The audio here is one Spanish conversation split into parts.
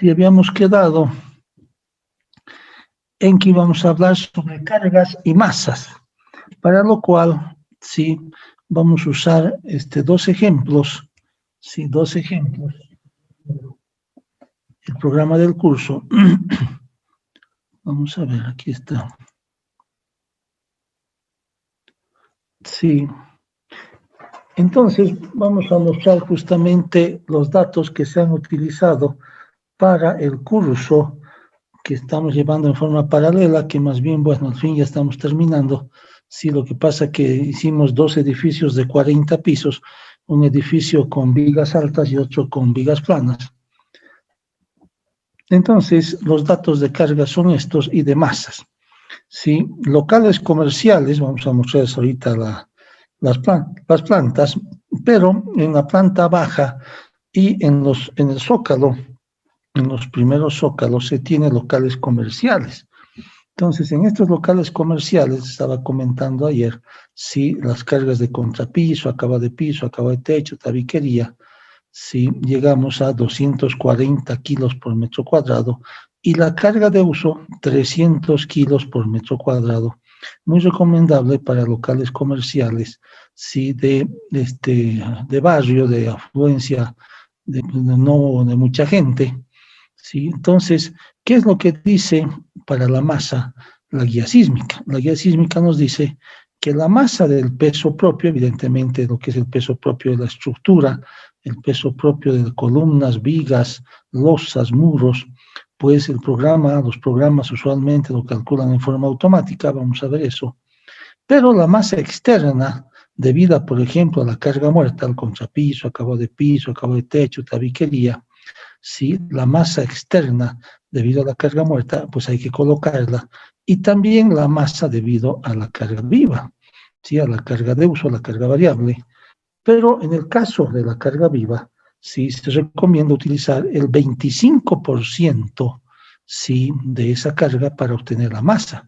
Sí, habíamos quedado en que íbamos a hablar sobre cargas y masas, para lo cual, sí, vamos a usar dos ejemplos, sí, dos ejemplos, el programa del curso. Vamos a ver, aquí está. Sí. Entonces, vamos a mostrar justamente los datos que se han utilizado para el curso que estamos llevando en forma paralela, que más bien, bueno, al fin ya estamos terminando. Sí, lo que pasa es que hicimos dos edificios de 40 pisos, un edificio con vigas altas y otro con vigas planas. Entonces, los datos de carga son estos y de masas. Sí, locales comerciales, vamos a mostrarles ahorita las plantas, pero en la planta baja y en el zócalo, en los primeros zócalos se tiene locales comerciales. Entonces, en estos locales comerciales, estaba comentando ayer, sí, las cargas de contrapiso, acabado de piso, acabado de techo, tabiquería, sí, llegamos a 240 kilos por metro cuadrado y la carga de uso, 300 kilos por metro cuadrado. Muy recomendable para locales comerciales, sí, de barrio, de afluencia, no de mucha gente, sí. Entonces, ¿qué es lo que dice para la masa la guía sísmica? La guía sísmica nos dice que la masa del peso propio, evidentemente lo que es el peso propio de la estructura, el peso propio de columnas, vigas, losas, muros, pues los programas usualmente lo calculan en forma automática, vamos a ver eso, pero la masa externa, debida, por ejemplo, a la carga muerta, al contrapiso, acabado de piso, acabado de techo, tabiquería, sí, la masa externa, debido a la carga muerta, pues hay que colocarla, y también la masa debido a la carga viva, sí, a la carga de uso, a la carga variable. Pero en el caso de la carga viva, sí se recomienda utilizar el 25%, sí, de esa carga para obtener la masa.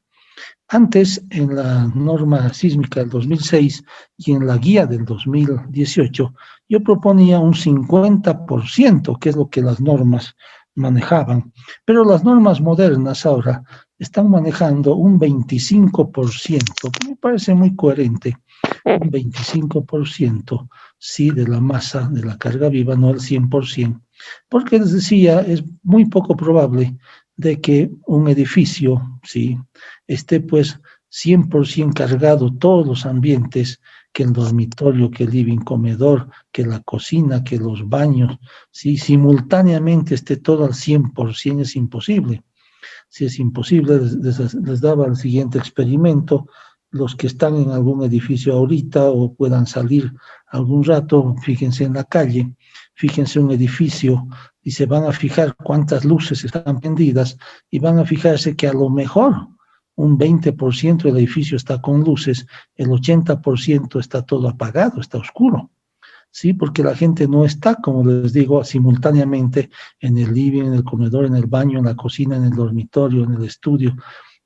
Antes, en la norma sísmica del 2006 y en la guía del 2018, yo proponía un 50%, que es lo que las normas manejaban, pero las normas modernas ahora están manejando un 25%, que me parece muy coherente, un 25%, sí, de la masa de la carga viva, no el 100%, porque les decía, es muy poco probable de que un edificio, sí, esté pues 100% cargado todos los ambientes, que el dormitorio, que el living, comedor, que la cocina, que los baños, sí, simultáneamente esté todo al 100%, es imposible. Si es imposible, les daba el siguiente experimento: los que están en algún edificio ahorita o puedan salir algún rato, fíjense en la calle, fíjense un edificio y se van a fijar cuántas luces están prendidas y van a fijarse que a lo mejor un 20% del edificio está con luces, el 80% está todo apagado, está oscuro. Sí, porque la gente no está, como les digo, simultáneamente en el living, en el comedor, en el baño, en la cocina, en el dormitorio, en el estudio,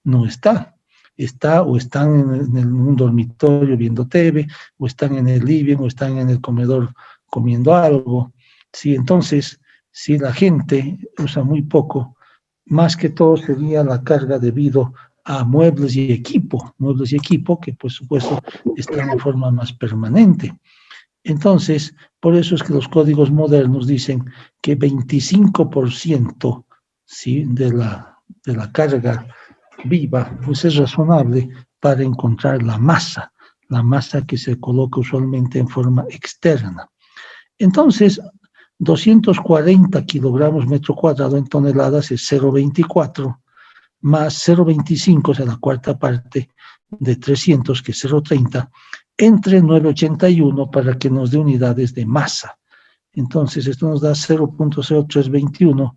no está. Está o están en un dormitorio viendo TV, o están en el living, o están en el comedor comiendo algo. Sí, entonces, si la gente usa muy poco, más que todo sería la carga debido a muebles y equipo que por supuesto están en forma más permanente. Entonces, por eso es que los códigos modernos dicen que 25%, ¿sí?, de la carga viva, pues es razonable para encontrar la masa que se coloca usualmente en forma externa. Entonces, 240 kilogramos metro cuadrado en toneladas es 0,24, más 0,25, o sea, la cuarta parte de 300, que es 0,30, entre 9,81 para que nos dé unidades de masa. Entonces, esto nos da 0,0321,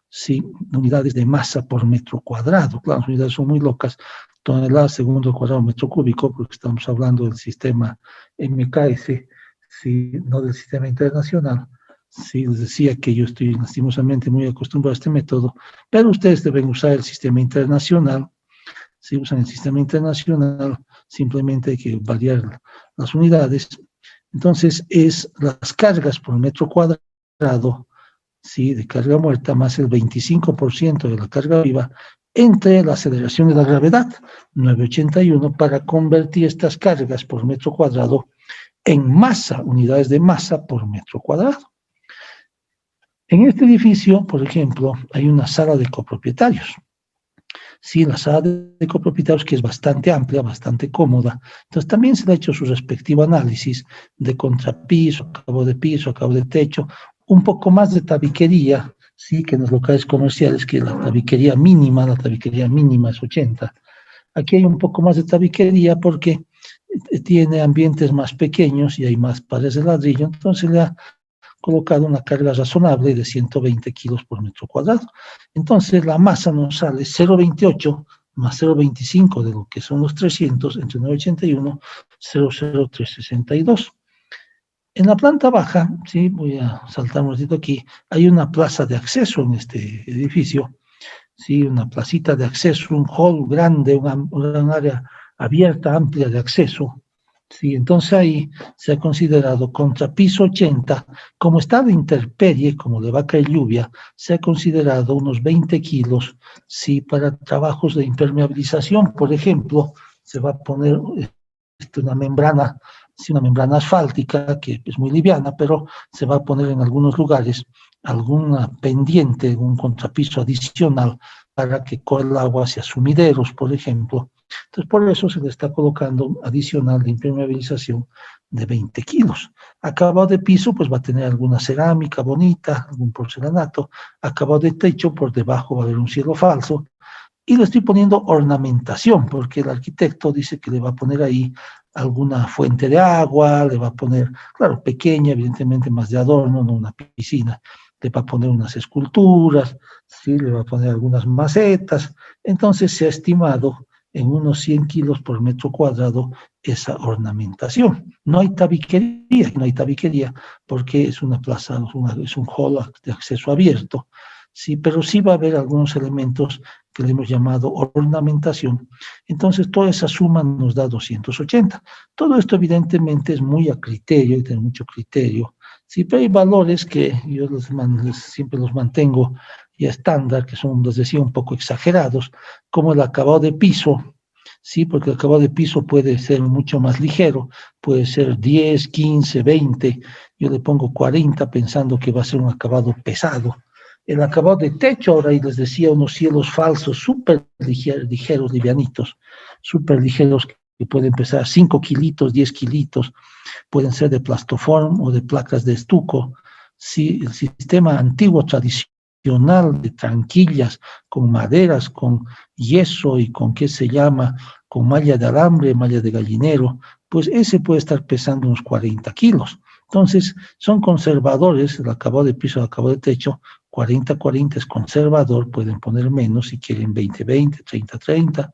sí, unidades de masa por metro cuadrado. Claro, las unidades son muy locas, toneladas segundo cuadrado metro cúbico, porque estamos hablando del sistema MKS, sí, no del sistema internacional. Sí, les decía que yo estoy lastimosamente muy acostumbrado a este método, pero ustedes deben usar el sistema internacional. Si usan el sistema internacional, simplemente hay que variar las unidades. Entonces, es las cargas por metro cuadrado, ¿sí?, de carga muerta, más el 25% de la carga viva, entre la aceleración de la gravedad, 981, para convertir estas cargas por metro cuadrado en masa, unidades de masa por metro cuadrado. En este edificio, por ejemplo, hay una sala de copropietarios. Sí, la sala de copropietarios, que es bastante amplia, bastante cómoda. Entonces también se le ha hecho su respectivo análisis de contrapiso, acabado de piso, acabado de techo, un poco más de tabiquería, sí, que en los locales comerciales, que la tabiquería mínima es 80. Aquí hay un poco más de tabiquería porque tiene ambientes más pequeños y hay más paredes de ladrillo, entonces le ha colocado una carga razonable de 120 kilos por metro cuadrado. Entonces la masa nos sale 0,28 más 0,25 de lo que son los 300, entre 981, 0,0362. En la planta baja, sí, voy a saltar un ratito aquí, hay una plaza de acceso en este edificio, sí, una placita de acceso, un hall grande, una área abierta, amplia de acceso. Sí, entonces ahí se ha considerado contrapiso 80, como está de intemperie, como le va a caer lluvia, se ha considerado unos 20 kilos, sí, para trabajos de impermeabilización. Por ejemplo, se va a poner una membrana, sí, una membrana asfáltica, que es muy liviana, pero se va a poner en algunos lugares alguna pendiente, un contrapiso adicional para que corra el agua hacia sumideros, por ejemplo. Entonces, por eso se le está colocando adicional de impermeabilización de 20 kilos. Acabado de piso, pues va a tener alguna cerámica bonita, algún porcelanato. Acabado de techo, por debajo va a haber un cielo falso. Y le estoy poniendo ornamentación, porque el arquitecto dice que le va a poner ahí alguna fuente de agua, le va a poner, claro, pequeña, evidentemente más de adorno, no una piscina, le va a poner unas esculturas, ¿sí?, le va a poner algunas macetas. Entonces se ha estimado en unos 100 kilos por metro cuadrado esa ornamentación. No hay tabiquería porque es una plaza, es un hall de acceso abierto, sí, pero sí va a haber algunos elementos que le hemos llamado ornamentación. Entonces toda esa suma nos da 280. Todo esto evidentemente es muy a criterio, hay que tener mucho criterio, sí, pero hay valores que yo siempre los mantengo ya estándar, que son, les decía, un poco exagerados, como el acabado de piso, sí, porque el acabado de piso puede ser mucho más ligero, puede ser 10, 15, 20, yo le pongo 40 pensando que va a ser un acabado pesado. El acabado de techo, ahora y les decía, unos cielos falsos, súper ligeros, livianitos, súper ligeros, que pueden pesar 5 kilitos, 10 kilitos, pueden ser de plastoform o de placas de estuco. Sí, el sistema antiguo, tradicional, de tranquillas, con maderas, con yeso y con, ¿qué se llama?, con malla de alambre, malla de gallinero, pues ese puede estar pesando unos 40 kilos. Entonces, son conservadores, el acabado de piso, el acabado de techo, 40-40 es conservador, pueden poner menos si quieren 20-20, 30-30.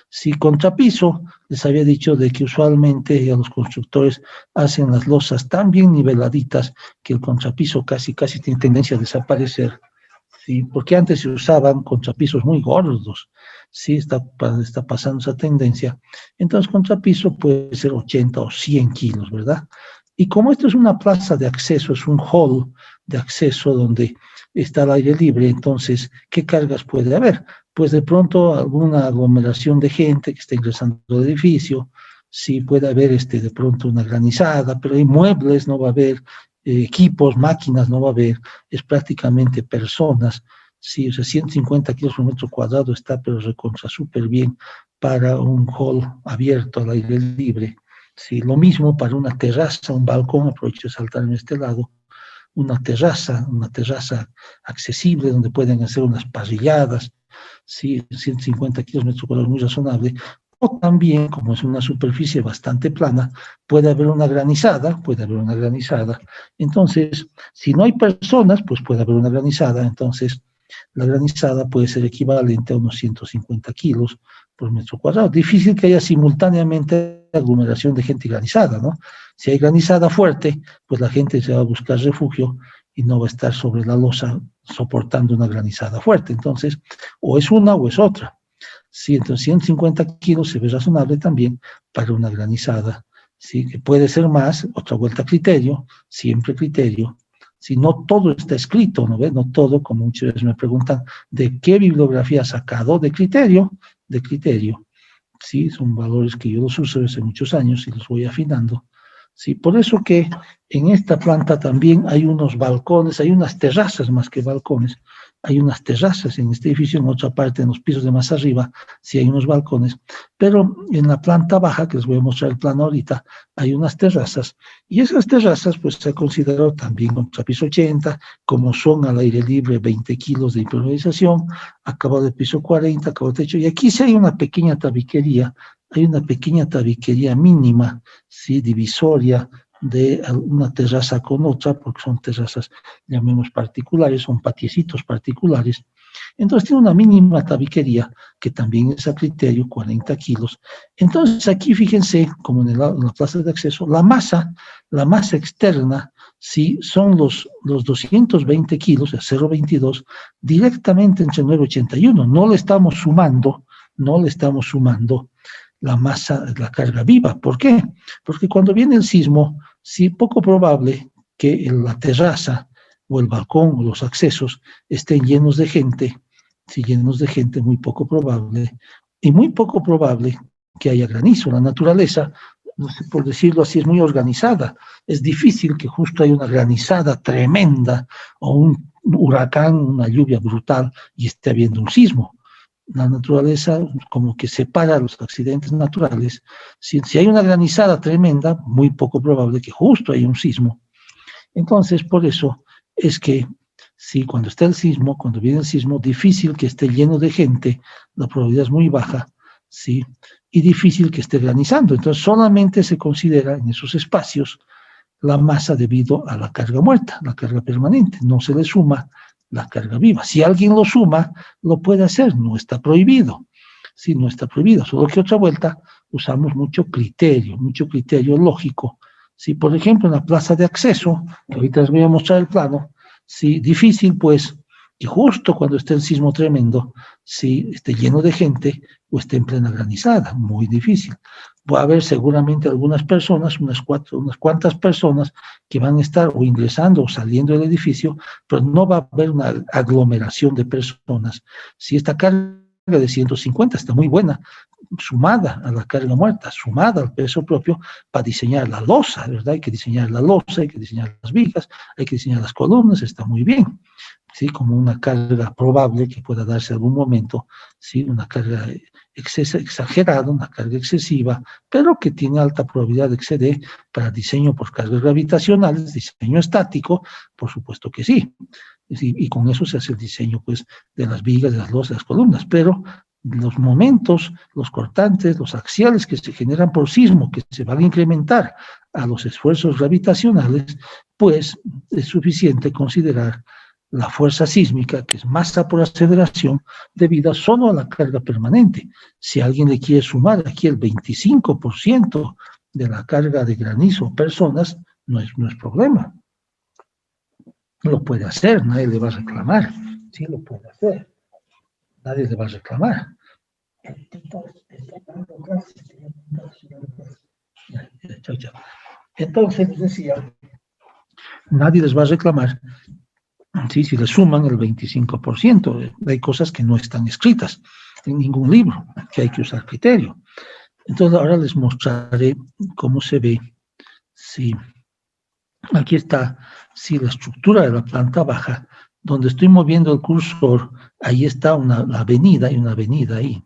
Si contrapiso, les había dicho de que usualmente ya los constructores hacen las losas tan bien niveladitas que el contrapiso casi tiene tendencia a desaparecer, ¿sí?, porque antes se usaban contrapisos muy gordos, sí, está pasando esa tendencia. Entonces, contrapiso puede ser 80 o 100 kilos, ¿verdad? Y como esto es una plaza de acceso, es un hall de acceso donde está al aire libre, entonces, ¿qué cargas puede haber? Pues de pronto alguna aglomeración de gente que está ingresando al edificio, sí puede haber de pronto una granizada, pero hay muebles, no va a haber equipos, máquinas, no va a haber, es prácticamente personas, sí, o sea, 150 kilos por metro cuadrado está, pero recontra súper bien para un hall abierto al aire libre. Sí, lo mismo para una terraza, un balcón, aprovecho de saltar en este lado, una terraza accesible donde pueden hacer unas parrilladas, sí, 150 kilos metros cuadrados, muy razonable. O también, como es una superficie bastante plana, puede haber una granizada. Entonces, si no hay personas, pues puede haber una granizada. Entonces, la granizada puede ser equivalente a unos 150 kilos por metro cuadrado. Difícil que haya simultáneamente aglomeración de gente granizada, ¿no? Si hay granizada fuerte, pues la gente se va a buscar refugio y no va a estar sobre la losa soportando una granizada fuerte. Entonces, o es una o es otra. Sí, entonces 150 kilos se ve razonable también para una granizada, sí, que puede ser más, otra vuelta a criterio, siempre criterio, Si no todo está escrito, ¿no ves? No todo, como muchas veces me preguntan, ¿de qué bibliografía ha sacado? De criterio, sí, son valores que yo los uso desde muchos años y los voy afinando. Sí, por eso que en esta planta también hay unos balcones, hay unas terrazas más que balcones, hay unas terrazas en este edificio, en otra parte, en los pisos de más arriba, sí hay unos balcones, pero en la planta baja, que les voy a mostrar el plano ahorita, hay unas terrazas, y esas terrazas pues se ha considerado también contra piso 80, como son al aire libre 20 kilos de impermeabilización, acabado de piso 40, acabado de techo, y aquí sí hay una pequeña tabiquería mínima, ¿sí? Divisoria de una terraza con otra, porque son terrazas, llamemos particulares, son patiecitos particulares. Entonces tiene una mínima tabiquería, que también es a criterio, 40 kilos. Entonces aquí fíjense, como en la plaza de acceso, la masa externa, sí, son los 220 kilos, el 0,22, directamente entre 981. No le estamos sumando la masa, la carga viva. ¿Por qué? Porque cuando viene el sismo, sí, poco probable que la terraza o el balcón o los accesos estén llenos de gente, sí, muy poco probable, y muy poco probable que haya granizo. La naturaleza, no sé, por decirlo así, es muy organizada. Es difícil que justo haya una granizada tremenda o un huracán, una lluvia brutal y esté habiendo un sismo. La naturaleza como que separa los accidentes naturales. Si hay una granizada tremenda, muy poco probable que justo haya un sismo. Entonces, por eso es que, sí, cuando está el sismo, cuando viene el sismo, difícil que esté lleno de gente, la probabilidad es muy baja, sí, y difícil que esté granizando. Entonces, solamente se considera en esos espacios la masa debido a la carga muerta, la carga permanente, no se le suma la carga viva. Si alguien lo suma, lo puede hacer, no está prohibido. Sí, no está prohibido, solo que otra vuelta usamos mucho criterio lógico. Si, por ejemplo, en la plaza de acceso, que ahorita les voy a mostrar el plano, sí, difícil pues, que justo cuando esté el sismo tremendo, sí, esté lleno de gente o esté en plena granizada, muy difícil. Va a haber seguramente algunas personas, unas cuantas personas que van a estar o ingresando o saliendo del edificio, pero no va a haber una aglomeración de personas. Si esta carga de 150 está muy buena, sumada a la carga muerta, sumada al peso propio, para diseñar la losa, ¿verdad? Hay que diseñar la losa, hay que diseñar las vigas, hay que diseñar las columnas, está muy bien. ¿Sí? Como una carga probable que pueda darse en algún momento, ¿sí? Una carga exagerada, una carga excesiva, pero que tiene alta probabilidad de exceder para diseño por cargas gravitacionales, diseño estático, por supuesto que sí. Y con eso se hace el diseño pues, de las vigas, de las losas, de las columnas, pero los momentos, los cortantes, los axiales que se generan por sismo, que se van a incrementar a los esfuerzos gravitacionales, pues es suficiente considerar la fuerza sísmica, que es masa por aceleración, debida solo a la carga permanente. Si alguien le quiere sumar aquí el 25% de la carga de granizo personas, no es problema. Lo puede hacer, nadie le va a reclamar. Sí, lo puede hacer. Nadie le va a reclamar. Entonces, les decía, nadie les va a reclamar. Sí, si le suman el 25%, hay cosas que no están escritas en ningún libro, que hay que usar criterio. Entonces ahora les mostraré cómo se ve. Sí, aquí está, sí, la estructura de la planta baja, donde estoy moviendo el cursor, ahí está la avenida, hay una avenida ahí.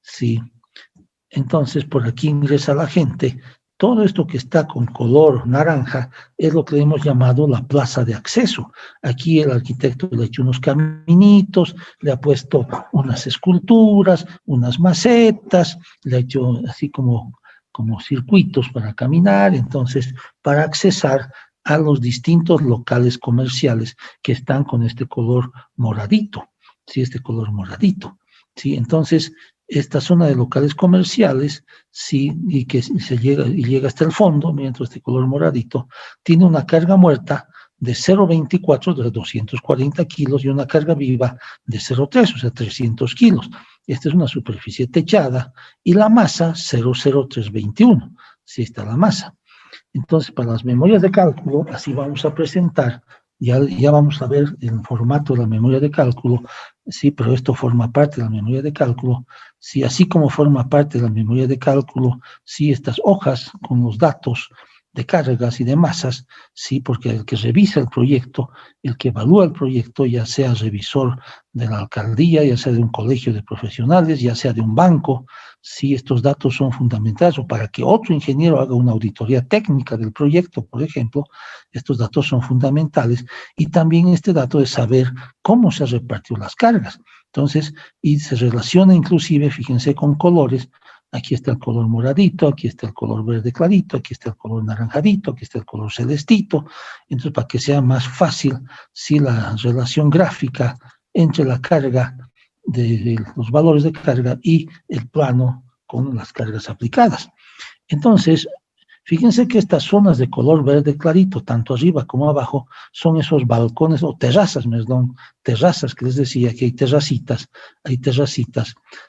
Sí, entonces por aquí ingresa la gente. Todo esto que está con color naranja es lo que hemos llamado la plaza de acceso. Aquí el arquitecto le ha hecho unos caminitos, le ha puesto unas esculturas, unas macetas, le ha hecho así como circuitos para caminar, entonces para accesar a los distintos locales comerciales que están con este color moradito, ¿sí? Este color moradito, ¿sí? Entonces, esta zona de locales comerciales, sí, y que llega hasta el fondo, mientras este color moradito, tiene una carga muerta de 0,24, de 240 kilos, y una carga viva de 0,3, o sea, 300 kilos. Esta es una superficie techada, y la masa, 0,0321, sí está la masa. Entonces, para las memorias de cálculo, así vamos a presentar ya vamos a ver el formato de la memoria de cálculo, sí, pero esto forma parte de la memoria de cálculo, sí, así como forma parte de la memoria de cálculo, sí, estas hojas con los datos de cargas y de masas, sí, porque el que revisa el proyecto, el que evalúa el proyecto, ya sea revisor de la alcaldía, ya sea de un colegio de profesionales, ya sea de un banco, sí, estos datos son fundamentales, o para que otro ingeniero haga una auditoría técnica del proyecto, por ejemplo, estos datos son fundamentales, y también este dato de saber cómo se repartió las cargas. Entonces, y se relaciona inclusive, fíjense, con colores. Aquí está el color moradito, aquí está el color verde clarito, aquí está el color naranjadito, aquí está el color celestito. Entonces, para que sea más fácil, si la relación gráfica entre la carga de los valores de carga y el plano con las cargas aplicadas. Entonces, fíjense que estas zonas de color verde clarito, tanto arriba como abajo, son esos balcones o terrazas, perdón, terrazas que les decía que hay terracitas,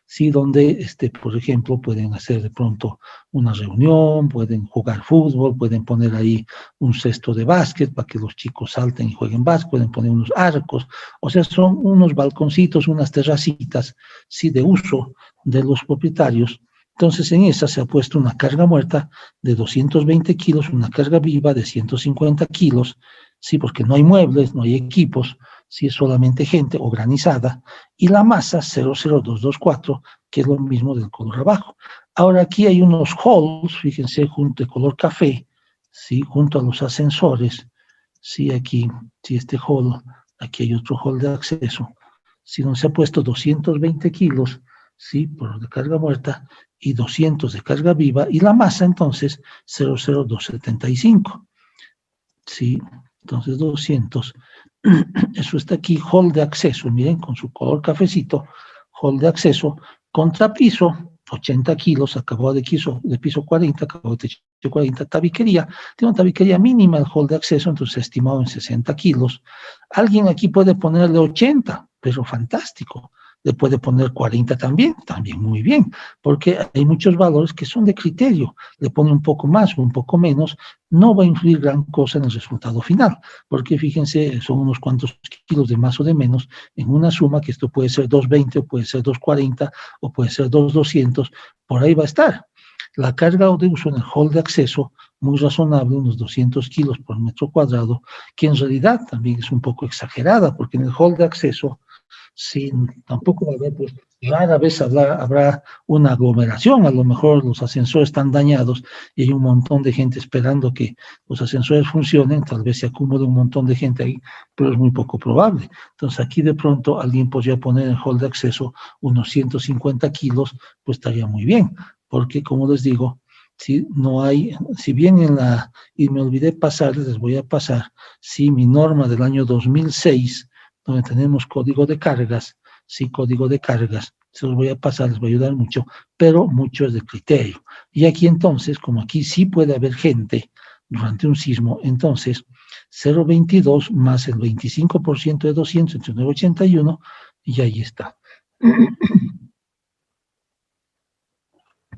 sí, donde, por ejemplo, pueden hacer de pronto una reunión, pueden jugar fútbol, pueden poner ahí un cesto de básquet para que los chicos salten y jueguen básquet, pueden poner unos arcos, o sea, son unos balconcitos, unas terracitas, sí, de uso de los propietarios. Entonces, en esa se ha puesto una carga muerta de 220 kilos, una carga viva de 150 kilos, sí, porque no hay muebles, no hay equipos, sí, es solamente gente organizada, y la masa 00224, que es lo mismo del color abajo. Ahora aquí hay unos halls, fíjense, junto de color café, sí, junto a los ascensores, sí, aquí, sí, este hall, aquí hay otro hall de acceso, sí, donde se ha puesto 220 kilos, sí, por de carga muerta, y 200 de carga viva, y la masa entonces 00275. Sí, entonces 200. Eso está aquí, hall de acceso, miren, con su color cafecito, hall de acceso, contrapiso, 80 kilos, acabó de piso 40, acabó de techo 40, tabiquería, tiene una tabiquería mínima el hall de acceso, entonces estimado en 60 kilos. Alguien aquí puede ponerle 80, pero fantástico. Le puede poner 40 también muy bien, porque hay muchos valores que son de criterio. Le pone un poco más o un poco menos, no va a influir gran cosa en el resultado final, porque fíjense, son unos cuantos kilos de más o de menos en una suma, que esto puede ser 220 o puede ser 240 o puede ser 2200, por ahí va a estar. La carga de uso en el hall de acceso, muy razonable, unos 200 kilos por metro cuadrado, que en realidad también es un poco exagerada, porque en el hall de acceso, sí, tampoco va a haber, pues rara vez habrá una aglomeración, a lo mejor los ascensores están dañados y hay un montón de gente esperando que los ascensores funcionen, tal vez se acumule un montón de gente ahí, pero es muy poco probable. Entonces aquí de pronto alguien podría poner en el hall de acceso unos 150 kilos, pues estaría muy bien, porque como les digo, si no hay, si bien y me olvidé pasarles, les voy a pasar, si mi norma del año 2006, donde tenemos código de cargas, sí, código de cargas, se los voy a pasar, les va a ayudar mucho, pero mucho es de criterio. Y aquí entonces, como aquí sí puede haber gente durante un sismo, entonces 0,22 más el 25% de 200 entre 981, y ahí está.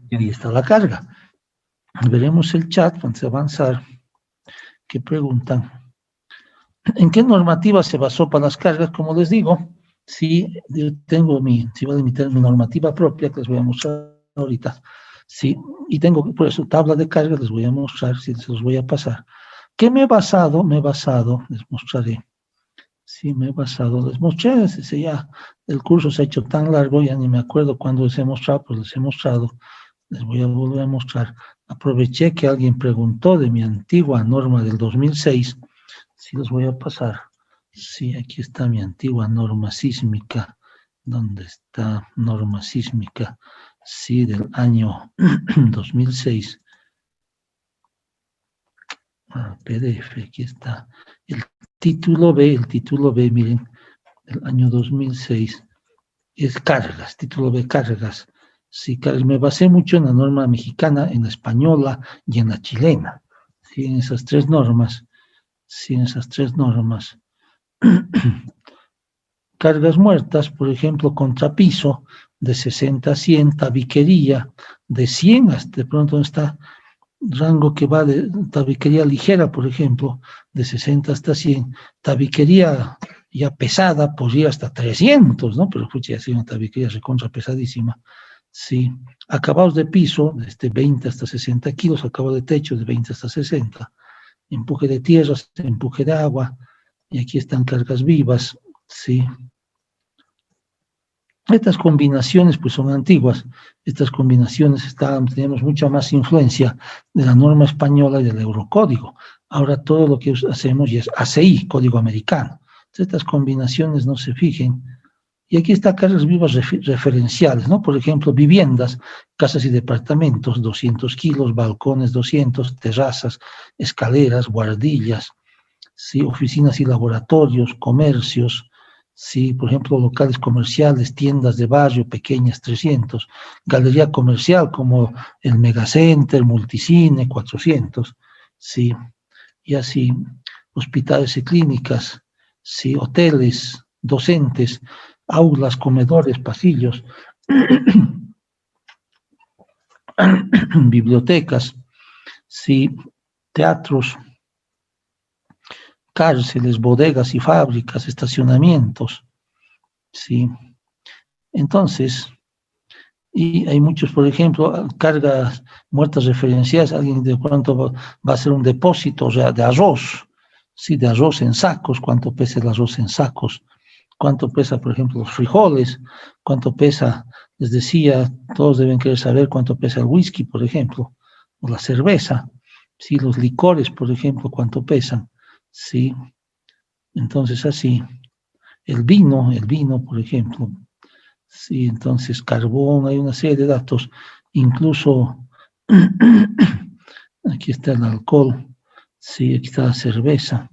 Y ahí está la carga. Veremos el chat antes de avanzar, que preguntan. ¿En qué normativa se basó para las cargas? Como les digo, sí, yo tengo si voy a limitar mi normativa propia, que les voy a mostrar ahorita, sí, y tengo por eso tabla de cargas, les voy a mostrar, si se los voy a pasar. ¿Qué me he basado? Les mostraré. Sí, me he basado, les mostré, ya el curso se ha hecho tan largo, ya ni me acuerdo cuándo les he mostrado, pues les he mostrado, les voy a volver a mostrar. Aproveché que alguien preguntó de mi antigua norma del 2006, sí los voy a pasar. Sí, aquí está mi antigua norma sísmica. ¿Dónde está norma sísmica? Sí, del año 2006. PDF, aquí está. El título B, miren, del año 2006. Es cargas, título B, cargas. Sí, me basé mucho en la norma mexicana, en la española y en la chilena. Sí, en esas tres normas. Sí, en esas tres normas. Cargas muertas, por ejemplo, contrapiso, de 60 a 100, tabiquería, de 100 hasta, de pronto está rango que va de tabiquería ligera, por ejemplo, de 60 hasta 100, tabiquería ya pesada, podría hasta 300, ¿no? Pero pucha, ya una tabiquería recontra pesadísima. Sí, acabados de piso, desde 20 hasta 60 kilos, acabado de techo de 20 hasta 60, empuje de tierras, empuje de agua, y aquí están cargas vivas, sí. Estas combinaciones pues son antiguas, estas combinaciones tenemos mucha más influencia de la norma española y del Eurocódigo. Ahora todo lo que hacemos ya es ACI, Código Americano. Entonces, estas combinaciones no se fijen. Y aquí están cargas vivas referenciales, ¿no? Por ejemplo, viviendas, casas y departamentos, 200 kilos, balcones 200, terrazas, escaleras, guardillas, ¿sí? Oficinas y laboratorios, comercios, sí, por ejemplo, locales comerciales, tiendas de barrio pequeñas, 300, galería comercial como el Megacenter, Multicine, 400, sí, y así, hospitales y clínicas, sí, hoteles, docentes, aulas, comedores, pasillos, bibliotecas, sí, teatros, cárceles, bodegas y fábricas, estacionamientos, ¿sí? Entonces, y hay muchos, por ejemplo, cargas muertas referenciales, alguien de cuánto va a ser un depósito, o sea, de arroz, ¿sí? De arroz en sacos, cuánto pesa el arroz en sacos, cuánto pesa, por ejemplo, los frijoles, cuánto pesa, les decía, todos deben querer saber cuánto pesa el whisky, por ejemplo, o la cerveza, ¿sí? Los licores, por ejemplo, cuánto pesan, ¿sí? Entonces, así, el vino, por ejemplo, sí, entonces, carbón, hay una serie de datos, incluso, aquí está el alcohol, sí, aquí está la cerveza,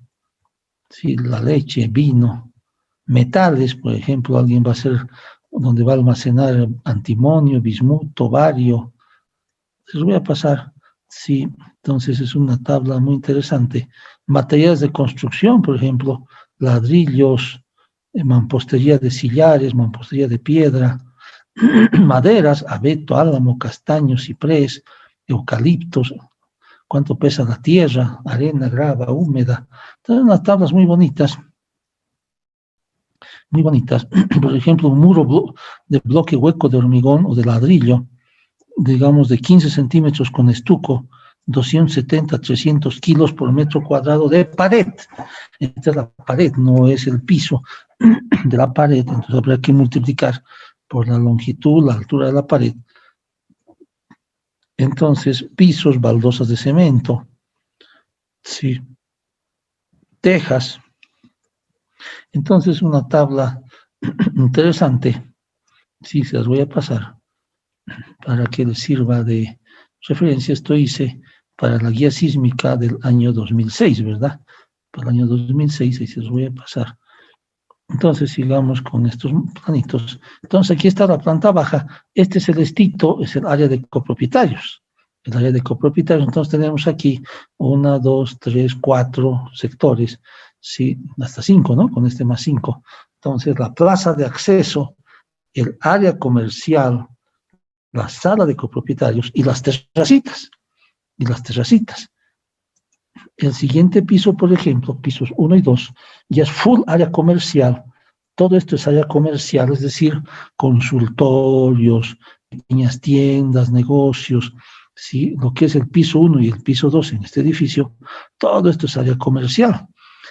sí, la leche, vino, metales, por ejemplo, alguien va a hacer, donde va a almacenar antimonio, bismuto, bario, les voy a pasar, sí, entonces es una tabla muy interesante. Materiales de construcción, por ejemplo, ladrillos, mampostería de sillares, mampostería de piedra, maderas, abeto, álamo, castaño, ciprés, eucaliptos, cuánto pesa la tierra, arena, grava, húmeda. Entonces, unas tablas muy bonitas, muy bonitas. Por ejemplo, un muro de bloque hueco de hormigón o de ladrillo, digamos de 15 centímetros con estuco, 270, 300 kilos por metro cuadrado de pared. Esta es la pared, no es el piso de la pared, entonces habrá que multiplicar por la longitud, la altura de la pared. Entonces, pisos, baldosas de cemento, sí, tejas. Entonces, una tabla interesante, sí, se las voy a pasar para que les sirva de referencia. Esto hice para la guía sísmica del año 2006, ¿verdad? Para el año 2006, ahí se los voy a pasar. Entonces, sigamos con estos planitos. Entonces, aquí está la planta baja. Este celestito es el área de copropietarios. El área de copropietarios. Entonces, tenemos aquí 1, 2, 3, 4 sectores. Sí, hasta 5, ¿no? Con este más 5. Entonces, la plaza de acceso, el área comercial, la sala de copropietarios y las terracitas. Y las terracitas. El siguiente piso, por ejemplo, pisos 1 y 2, ya es full área comercial. Todo esto es área comercial, es decir, consultorios, pequeñas tiendas, negocios, ¿sí? Lo que es el piso 1 y el piso 2 en este edificio, todo esto es área comercial,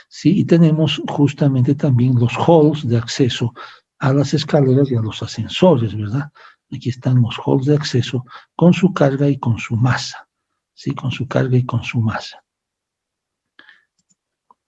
¿sí? Y tenemos justamente también los halls de acceso a las escaleras y a los ascensores, ¿verdad? Aquí están los halls de acceso con su carga y con su masa, ¿sí? Con su carga y con su masa.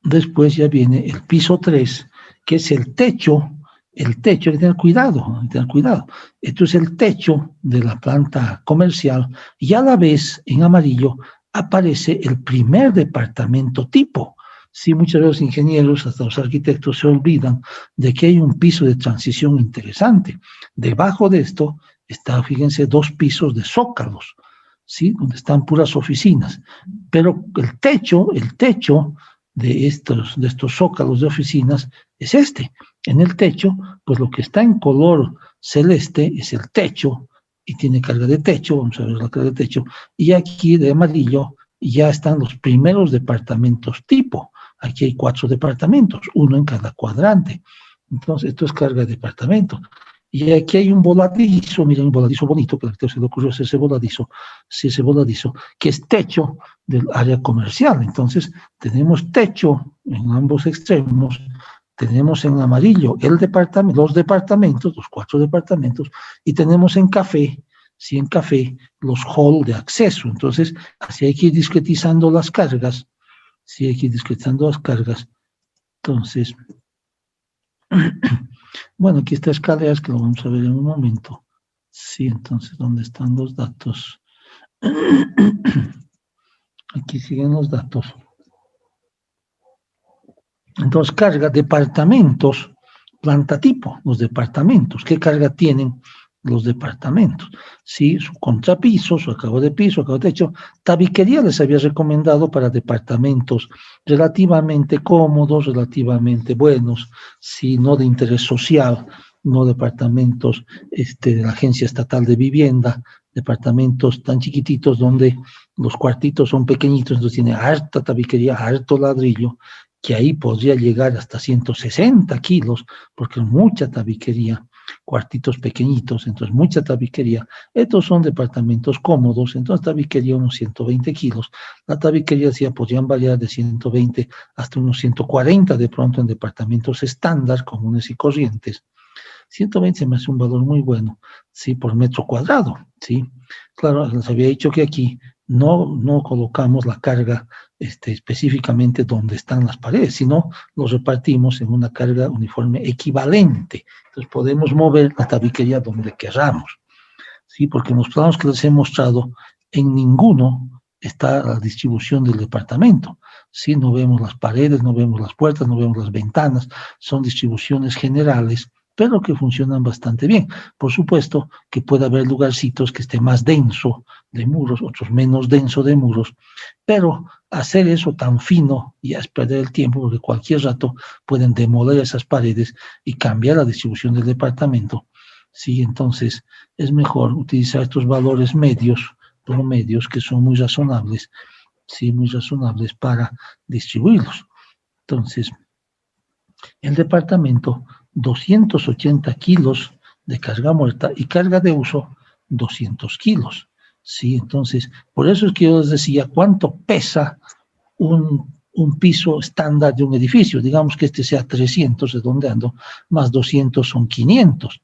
Después ya viene el piso 3, que es el techo, hay que tener cuidado, hay que tener cuidado. Esto es el techo de la planta comercial y a la vez, en amarillo, aparece el primer departamento tipo. Sí, muchos de los ingenieros, hasta los arquitectos, se olvidan de que hay un piso de transición interesante. Debajo de esto está, fíjense, 2 pisos de zócalos, ¿sí? Donde están puras oficinas. Pero el techo de estos zócalos de oficinas es este. En el techo, pues lo que está en color celeste es el techo y tiene carga de techo, vamos a ver la carga de techo, y aquí de amarillo ya están los primeros departamentos tipo. Aquí hay 4 departamentos, uno en cada cuadrante. Entonces, esto es carga de departamento. Y aquí hay un voladizo, miren, un voladizo bonito, que al arquitecto se le ocurrió hacer ese voladizo, sí, ese voladizo, que es techo del área comercial. Entonces, tenemos techo en ambos extremos, tenemos en amarillo los departamentos, los 4 departamentos, y tenemos en café, sí, en café, los hall de acceso. Entonces, así hay que ir discretizando las cargas, sí, hay que ir discretizando las cargas. Entonces, bueno, aquí está escaleras, que lo vamos a ver en un momento. Sí, entonces, ¿dónde están los datos? Aquí siguen los datos. Entonces, carga departamentos, planta tipo, los departamentos. ¿Qué carga tienen los departamentos? Sí, su contrapiso, su acabo de piso, acabo de techo. Tabiquería les había recomendado para departamentos relativamente cómodos, relativamente buenos, sí, no de interés social, no departamentos de la Agencia Estatal de Vivienda, departamentos tan chiquititos donde los cuartitos son pequeñitos, entonces tiene harta tabiquería, harto ladrillo, que ahí podría llegar hasta 160 kilos, porque es mucha tabiquería, cuartitos pequeñitos, entonces mucha tabiquería. Estos son departamentos cómodos, entonces tabiquería unos 120 kilos. La tabiquería sí podrían variar de 120 hasta unos 140 de pronto en departamentos estándar, comunes y corrientes. 120 se me hace un valor muy bueno, sí, por metro cuadrado, sí. Claro, les había dicho que aquí no colocamos la carga específicamente donde están las paredes, sino los repartimos en una carga uniforme equivalente. Entonces podemos mover la tabiquería donde queramos, ¿sí? Porque en los planos que les he mostrado, en ninguno está la distribución del departamento, ¿sí? No vemos las paredes, no vemos las puertas, no vemos las ventanas, son distribuciones generales, pero que funcionan bastante bien. Por supuesto que puede haber lugarcitos que esté más denso de muros, otros menos denso de muros, pero hacer eso tan fino ya es perder el tiempo, porque cualquier rato pueden demoler esas paredes y cambiar la distribución del departamento. Sí, entonces es mejor utilizar estos valores medios, promedios, que son muy razonables, sí, muy razonables para distribuirlos. Entonces, el departamento, 280 kilos de carga muerta y carga de uso, 200 kilos. Sí, entonces, por eso es que yo les decía cuánto pesa un piso estándar de un edificio. Digamos que este sea 300, redondeando, más 200 son 500.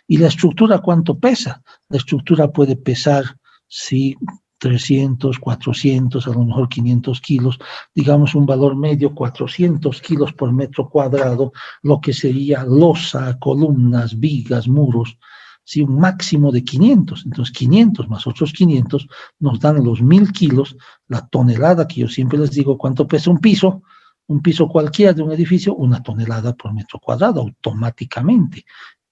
¿Y la estructura cuánto pesa? La estructura puede pesar, sí, 300, 400, a lo mejor 500 kilos, digamos un valor medio, 400 kilos por metro cuadrado, lo que sería losa, columnas, vigas, muros, sí, un máximo de 500. Entonces 500 más otros 500 nos dan los 1000 kilos, la tonelada, que yo siempre les digo cuánto pesa un piso cualquiera de un edificio, 1 tonelada por metro cuadrado, automáticamente.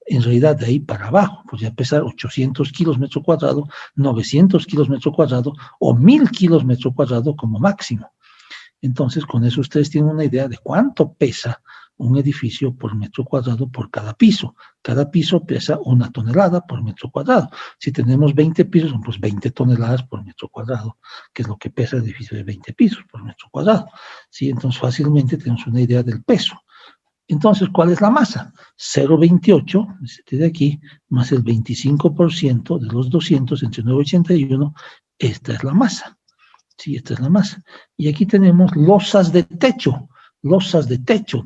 En realidad de ahí para abajo, podría pesar 800 kilos metro cuadrado, 900 kilos metro cuadrado o 1000 kilos metro cuadrado como máximo. Entonces, con eso ustedes tienen una idea de cuánto pesa un edificio por metro cuadrado por cada piso. Cada piso pesa 1 tonelada por metro cuadrado. Si tenemos 20 pisos, son pues 20 toneladas por metro cuadrado, que es lo que pesa el edificio de 20 pisos por metro cuadrado. ¿Sí? Entonces, fácilmente tenemos una idea del peso. Entonces, ¿cuál es la masa? 0,28, este de aquí, más el 25% de los 200 entre 981, esta es la masa. Sí, esta es la masa. Y aquí tenemos losas de techo,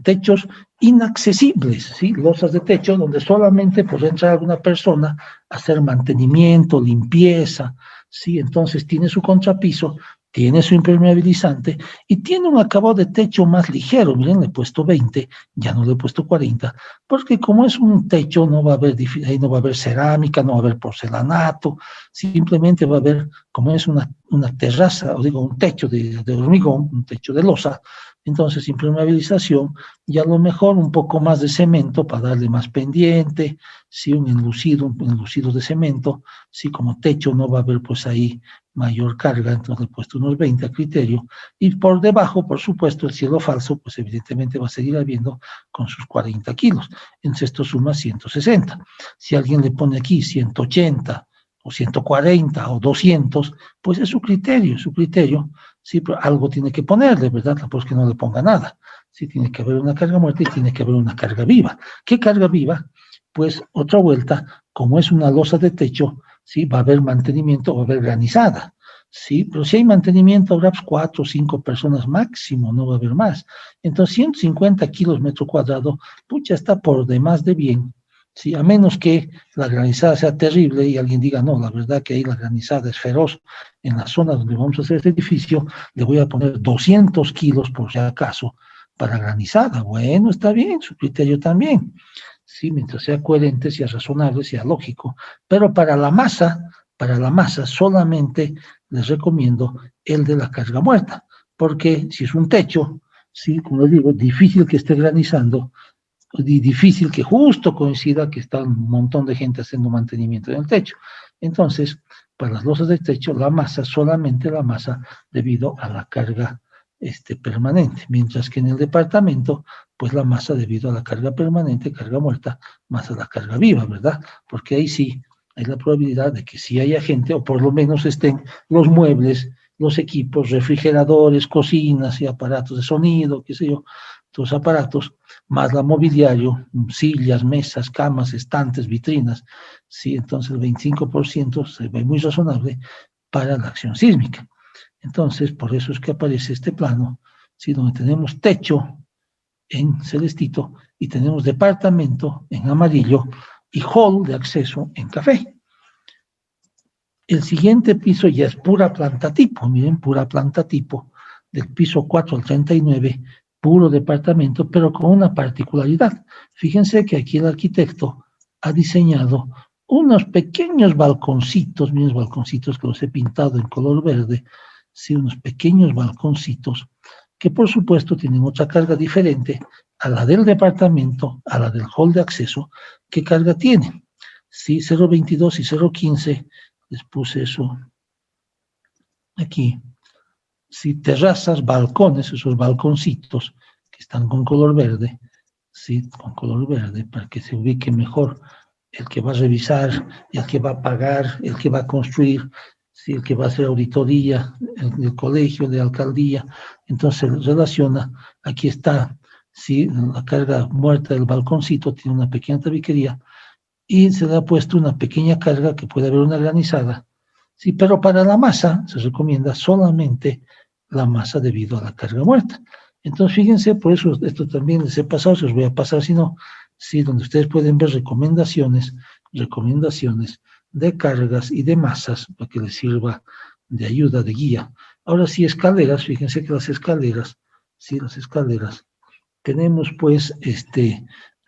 techos inaccesibles, ¿sí? Losas de techo donde solamente puede entrar alguna persona a hacer mantenimiento, limpieza, ¿sí? Entonces tiene su contrapiso, tiene su impermeabilizante y tiene un acabado de techo más ligero. Miren, le he puesto 20, ya no le he puesto 40, porque como es un techo no va a haber, ahí no va a haber cerámica, no va a haber porcelanato, simplemente va a haber, como es una terraza, o digo, un techo de hormigón, un techo de losa, entonces impermeabilización y a lo mejor un poco más de cemento para darle más pendiente, sí, un enlucido de cemento, sí, como techo no va a haber pues ahí mayor carga, entonces he puesto unos 20 a criterio, y por debajo, por supuesto, el cielo falso, pues evidentemente va a seguir habiendo con sus 40 kilos, entonces esto suma 160. Si alguien le pone aquí 180, o 140, o 200, pues es su criterio, sí, pero algo tiene que ponerle, ¿verdad? Tampoco es que no le ponga nada. Sí, tiene que haber una carga muerta y tiene que haber una carga viva. ¿Qué carga viva? Pues otra vuelta, como es una losa de techo, sí, va a haber mantenimiento, va a haber granizada, sí, pero si hay mantenimiento habrá 4 o 5 personas máximo, no va a haber más. Entonces 150 kilos metro cuadrado, pucha, está por demás de bien, sí, a menos que la granizada sea terrible y alguien diga, no, la verdad que ahí la granizada es feroz, en la zona donde vamos a hacer este edificio, le voy a poner 200 kilos por si acaso para granizada. Bueno, está bien, su criterio también. Sí, mientras sea coherente, sea razonable, sea lógico. Pero para la masa solamente les recomiendo el de la carga muerta, porque si es un techo, sí, como les digo, difícil que esté granizando, y difícil que justo coincida que está un montón de gente haciendo mantenimiento en el techo. Entonces, para las losas de techo, la masa, solamente la masa debido a la carga permanente, mientras que en el departamento, pues la masa debido a la carga permanente, carga muerta, más a la carga viva, ¿verdad? Porque ahí sí hay la probabilidad de que sí haya gente, o por lo menos estén los muebles, los equipos, refrigeradores, cocinas y aparatos de sonido, qué sé yo, los aparatos, más la mobiliario, sillas, mesas, camas, estantes, vitrinas, sí, entonces el 25% se ve muy razonable para la acción sísmica. Entonces, por eso es que aparece este plano, ¿sí? Donde tenemos techo en celestito y tenemos departamento en amarillo y hall de acceso en café. El siguiente piso ya es pura planta tipo, miren, pura planta tipo, del piso 4 al 39, puro departamento, pero con una particularidad. Fíjense que aquí el arquitecto ha diseñado unos pequeños balconcitos, miren, balconcitos que los he pintado en color verde, sí, unos pequeños balconcitos, que por supuesto tienen otra carga diferente a la del departamento, a la del hall de acceso. ¿Qué carga tienen? Sí, 0.22 y 0.15, les puse eso aquí. Sí, terrazas, balcones, esos balconcitos que están con color verde, sí, con color verde, para que se ubique mejor el que va a revisar, el que va a pagar, el que va a construir, sí, el que va a hacer auditoría, el colegio, de alcaldía. Entonces se relaciona, aquí está, sí, la carga muerta del balconcito, tiene una pequeña tabiquería, y se le ha puesto una pequeña carga que puede haber una granizada, sí, pero para la masa se recomienda solamente la masa debido a la carga muerta. Entonces, fíjense, por eso esto también les he pasado, se los voy a pasar, si no, sí, donde ustedes pueden ver recomendaciones de cargas y de masas para que les sirva de ayuda, de guía. Ahora sí, escaleras, fíjense que las escaleras, sí, las escaleras, tenemos pues,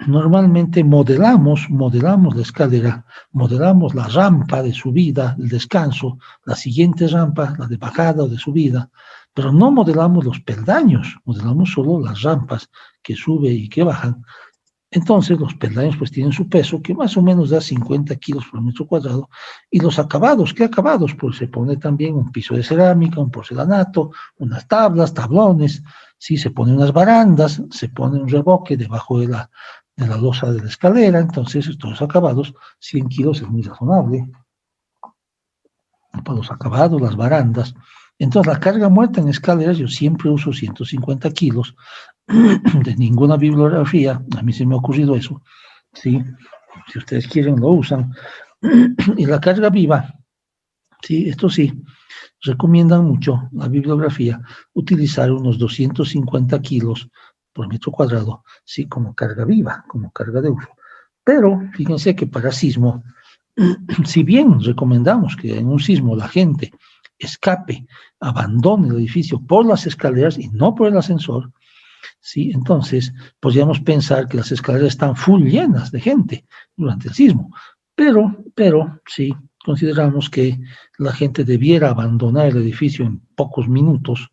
normalmente modelamos la escalera, modelamos la rampa de subida, el descanso, la siguiente rampa, la de bajada o de subida, pero no modelamos los peldaños, modelamos solo las rampas que suben y que bajan. Entonces los peldaños pues tienen su peso, que más o menos da 50 kilos por metro cuadrado, y los acabados, ¿qué acabados? Pues se pone también un piso de cerámica, un porcelanato, unas tablas, tablones, sí, se ponen unas barandas, se pone un reboque debajo de la losa de la escalera. Entonces estos acabados, 100 kilos es muy razonable, para los acabados, las barandas. Entonces la carga muerta en escaleras yo siempre uso 150 kilos, de ninguna bibliografía, a mí se me ha ocurrido eso, ¿sí? Si ustedes quieren lo usan. Y la carga viva, ¿sí? Esto sí, recomiendan mucho la bibliografía utilizar unos 250 kilos por metro cuadrado, ¿sí? Como carga viva, como carga de uso. Pero fíjense que para sismo, si bien recomendamos que en un sismo la gente escape, abandone el edificio por las escaleras y no por el ascensor, ¿sí? Entonces podríamos pensar que las escaleras están full llenas de gente durante el sismo, pero sí, consideramos que la gente debiera abandonar el edificio en pocos minutos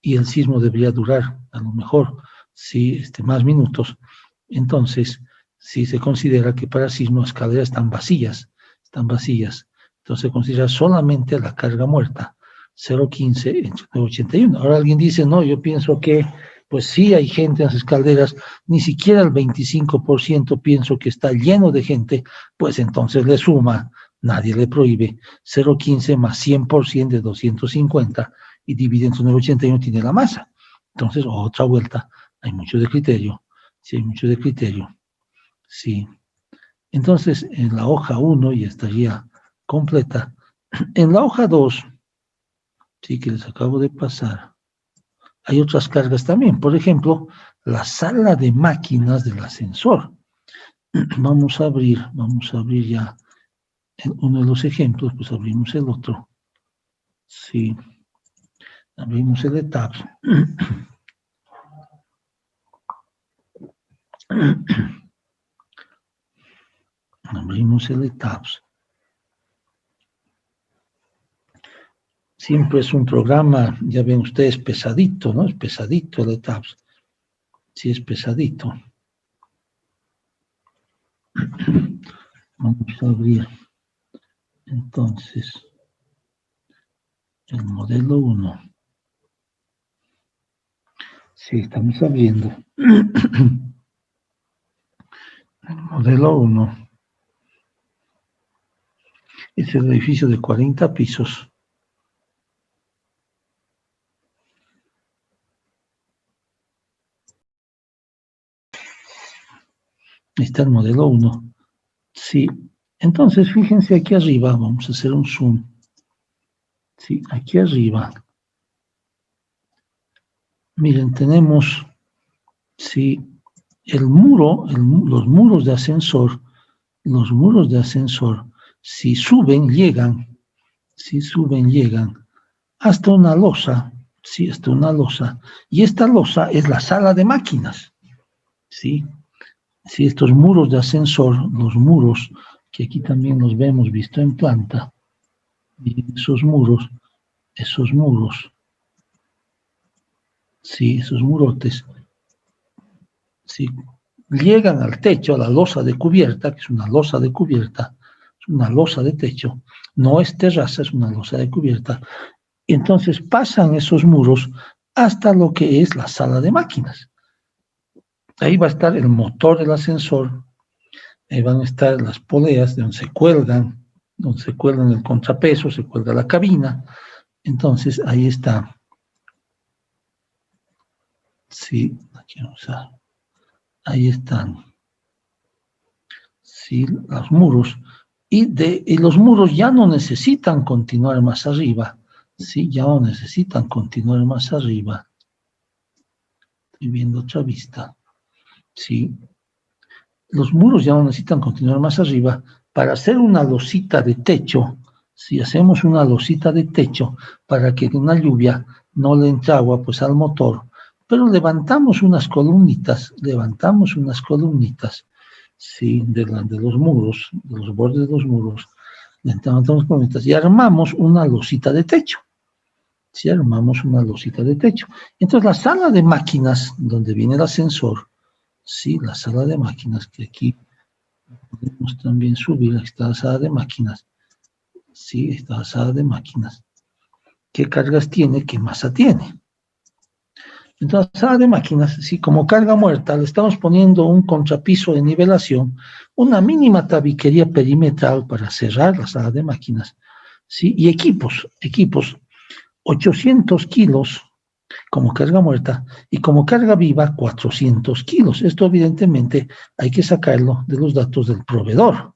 y el sismo debería durar a lo mejor, sí, más minutos. Entonces, sí se considera que para sismo las escaleras están vacías, entonces se considera solamente la carga muerta, 0.15 entre 81. Ahora alguien dice, no, yo pienso que pues sí hay gente en las escaleras, ni siquiera el 25% pienso que está lleno de gente, pues entonces le suma nadie le prohíbe, 0,15 más 100% de 250 y divide entre 9,81 tiene la masa. Entonces, otra vuelta, hay mucho de criterio, sí, hay mucho de criterio, sí. Entonces, en la hoja 1 ya estaría completa. En la hoja 2, sí, que les acabo de pasar, hay otras cargas también. Por ejemplo, la sala de máquinas del ascensor. Vamos a abrir ya uno de los ejemplos, pues abrimos el otro. Sí, abrimos el ETABS. Abrimos el ETABS. Siempre es un programa, ya ven ustedes, pesadito, ¿no? Es pesadito el ETABS. Sí, es pesadito. Vamos a abrir, entonces, el modelo 1. Sí, estamos abriendo. El modelo 1. Es el edificio de 40 pisos. Está el modelo 1. Sí, entonces fíjense aquí arriba, vamos a hacer un zoom. Sí, aquí arriba. Miren, tenemos, sí, el muro, los muros de ascensor, si suben, llegan hasta una losa, sí, hasta una losa, y esta losa es la sala de máquinas, sí. Sí, estos muros de ascensor, los muros, que aquí también los vemos visto en planta, y esos muros, sí, esos murotes, sí, llegan al techo, a la losa de cubierta, que es una losa de cubierta, es una losa de techo, no es terraza, es una losa de cubierta, entonces pasan esos muros hasta lo que es la sala de máquinas. Ahí va a estar el motor del ascensor, ahí van a estar las poleas donde se cuelgan el contrapeso, se cuelga la cabina. Entonces, ahí está. Sí, aquí vamos a... Ahí están. Sí, los muros. Y los muros ya no necesitan continuar más arriba. Sí, ya no necesitan continuar más arriba. Estoy viendo otra vista. Sí. Los muros ya no necesitan continuar más arriba. Para hacer una losita de techo, si hacemos una losita de techo para que una lluvia no le entre agua pues al motor, pero levantamos unas columnitas, sí, de los muros, de los bordes de los muros, levantamos columnitas y armamos una losita de techo. Sí, armamos una losita de techo. Entonces la sala de máquinas, donde viene el ascensor, sí, la sala de máquinas, que aquí podemos también subir, aquí está la sala de máquinas. Sí, está la sala de máquinas. ¿Qué cargas tiene? ¿Qué masa tiene? Entonces, la sala de máquinas, sí, como carga muerta, le estamos poniendo un contrapiso de nivelación, una mínima tabiquería perimetral para cerrar la sala de máquinas, sí, y equipos, 800 kilos como carga muerta y como carga viva 400 kilos. Esto evidentemente hay que sacarlo de los datos del proveedor.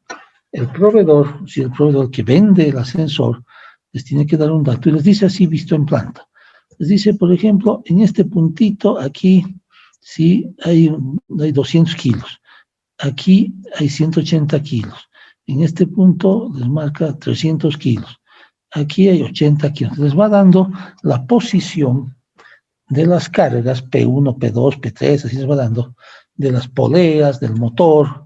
El proveedor, si el proveedor que vende el ascensor, les tiene que dar un dato y les dice así visto en planta. Les dice, por ejemplo, en este puntito aquí, sí, hay 200 kilos. Aquí hay 180 kilos. En este punto les marca 300 kilos. Aquí hay 80 kilos. Les va dando la posición de las cargas, P1, P2, P3, así les va dando, de las poleas, del motor.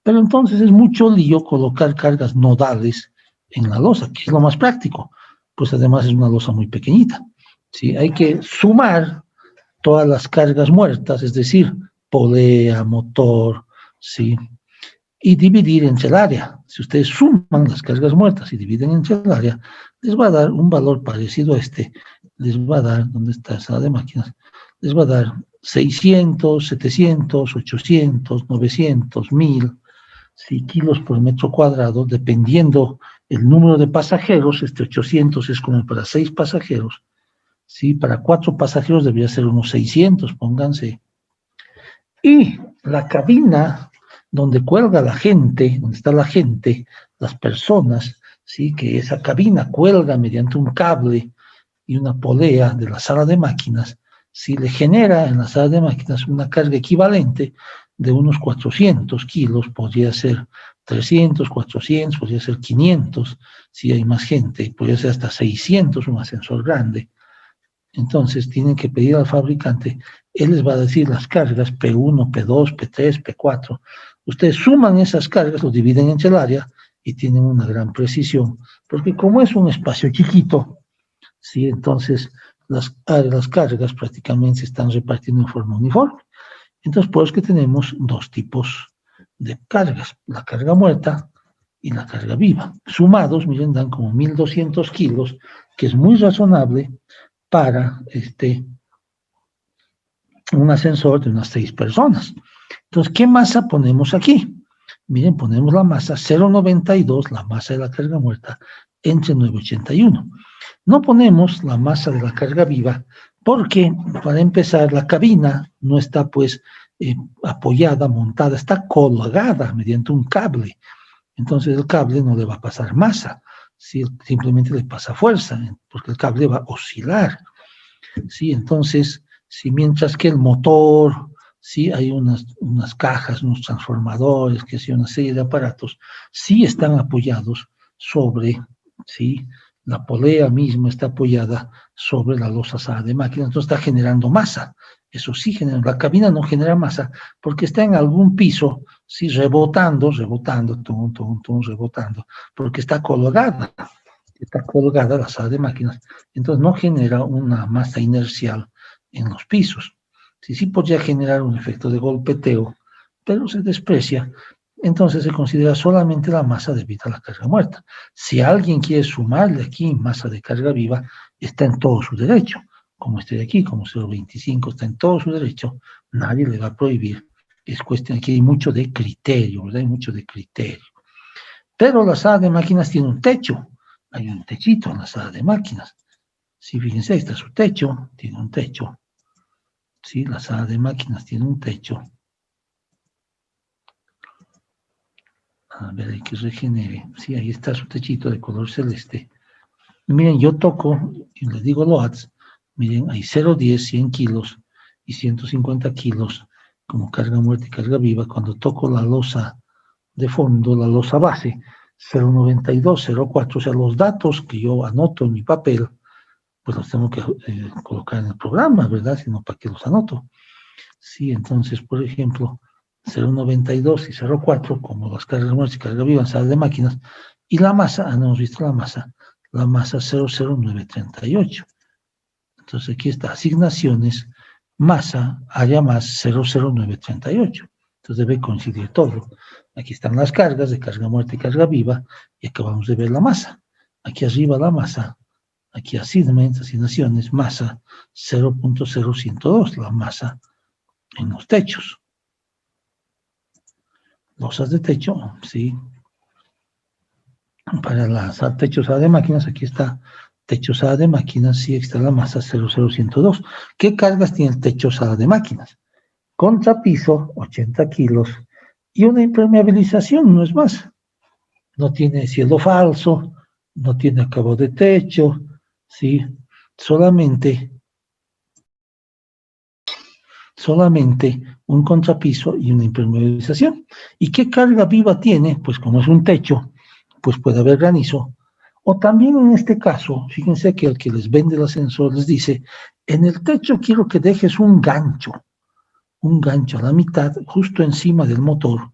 Pero entonces es mucho lío colocar cargas nodales en la losa, que es lo más práctico, pues además es una losa muy pequeñita. ¿Sí? Hay que sumar todas las cargas muertas, es decir, polea, motor, ¿sí? Y dividir entre el área. Si ustedes suman las cargas muertas y dividen entre el área, les va a dar un valor parecido a este. Les va a dar, ¿dónde está esa sala de máquinas? Les va a dar 600, 700, 800, 900, 1000. ¿sí? Kilos por metro cuadrado, dependiendo el número de pasajeros. 800 es como para 6 pasajeros, ¿sí? Para 4 pasajeros debería ser unos 600, pónganse. Y la cabina donde cuelga la gente, donde está la gente, las personas, ¿sí? Que esa cabina cuelga mediante un cable y una polea de la sala de máquinas, si le genera en la sala de máquinas una carga equivalente de unos 400 kilos, podría ser 300, 400, podría ser 500, si hay más gente, podría ser hasta 600, un ascensor grande. Entonces tienen que pedir al fabricante, él les va a decir las cargas P1, P2, P3, P4. Ustedes suman esas cargas, lo dividen entre el área y tienen una gran precisión, porque como es un espacio chiquito, ¿sí? Entonces las cargas prácticamente se están repartiendo en forma uniforme. Entonces, por eso es que tenemos dos tipos de cargas, la carga muerta y la carga viva. Sumados, miren, dan como 1.200 kilos, que es muy razonable para un ascensor de unas 6 personas. Entonces, ¿qué masa ponemos aquí? Miren, ponemos la masa 0,92, la masa de la carga muerta, entre 981. No ponemos la masa de la carga viva porque, para empezar, la cabina no está pues apoyada, montada, está colgada mediante un cable. Entonces el cable no le va a pasar masa, ¿sí? Simplemente le pasa fuerza, porque el cable va a oscilar, ¿sí? Entonces, si mientras que el motor, ¿sí? Hay unas cajas, unos transformadores, que sí, una serie de aparatos, sí están apoyados sobre, ¿sí? La polea misma está apoyada sobre la losazada de máquina, entonces está generando masa. Eso sí genera, la cabina no genera masa porque está en algún piso, sí, rebotando, rebotando, porque está colgada la sala de máquinas, entonces no genera una masa inercial en los pisos. Sí podría generar un efecto de golpeteo, pero se desprecia, entonces se considera solamente la masa debida a la carga muerta. Si alguien quiere sumarle aquí masa de carga viva, está en todo su derecho, como este de aquí, como 0,25, está en todo su derecho, nadie le va a prohibir. Es cuestión, aquí hay mucho de criterio, ¿verdad? Hay mucho de criterio. Pero la sala de máquinas tiene un techo, hay un techito en la sala de máquinas. Sí, fíjense, ahí está su techo, tiene un techo. Sí, la sala de máquinas tiene un techo. A ver, hay que regenere. Sí, ahí está su techito de color celeste. Miren, yo toco, y les digo loads, miren, hay 0,10, 100 kilos y 150 kilos como carga muerta y carga viva. Cuando toco la losa de fondo, la losa base, 0,92, 0,4, o sea, los datos que yo anoto en mi papel, pues los tengo que colocar en el programa, ¿verdad? Si no, ¿para qué los anoto? Sí, entonces, por ejemplo, 0,92 y 0,4, como las cargas muertas y carga viva en sala de máquinas, y la masa, no hemos visto la masa 0,0938. Entonces aquí está, asignaciones, masa, área más 0,0938. Entonces debe coincidir todo. Aquí están las cargas de carga muerta y carga viva, y acabamos de ver la masa. Aquí arriba la masa, aquí asignaciones, masa 0,0102, la masa en los techos. Losas de techo, sí. Para las techos de máquinas, aquí está techo sala de máquinas, sí, está la masa 00102. ¿Qué cargas tiene el techo sala de máquinas? Contrapiso, 80 kilos, y una impermeabilización, no es más. No tiene cielo falso, no tiene acabado de techo, ¿sí? Solamente un contrapiso y una impermeabilización. ¿Y qué carga viva tiene? Pues como es un techo, pues puede haber granizo. O también en este caso, fíjense que el que les vende el ascensor les dice, en el techo quiero que dejes un gancho a la mitad, justo encima del motor,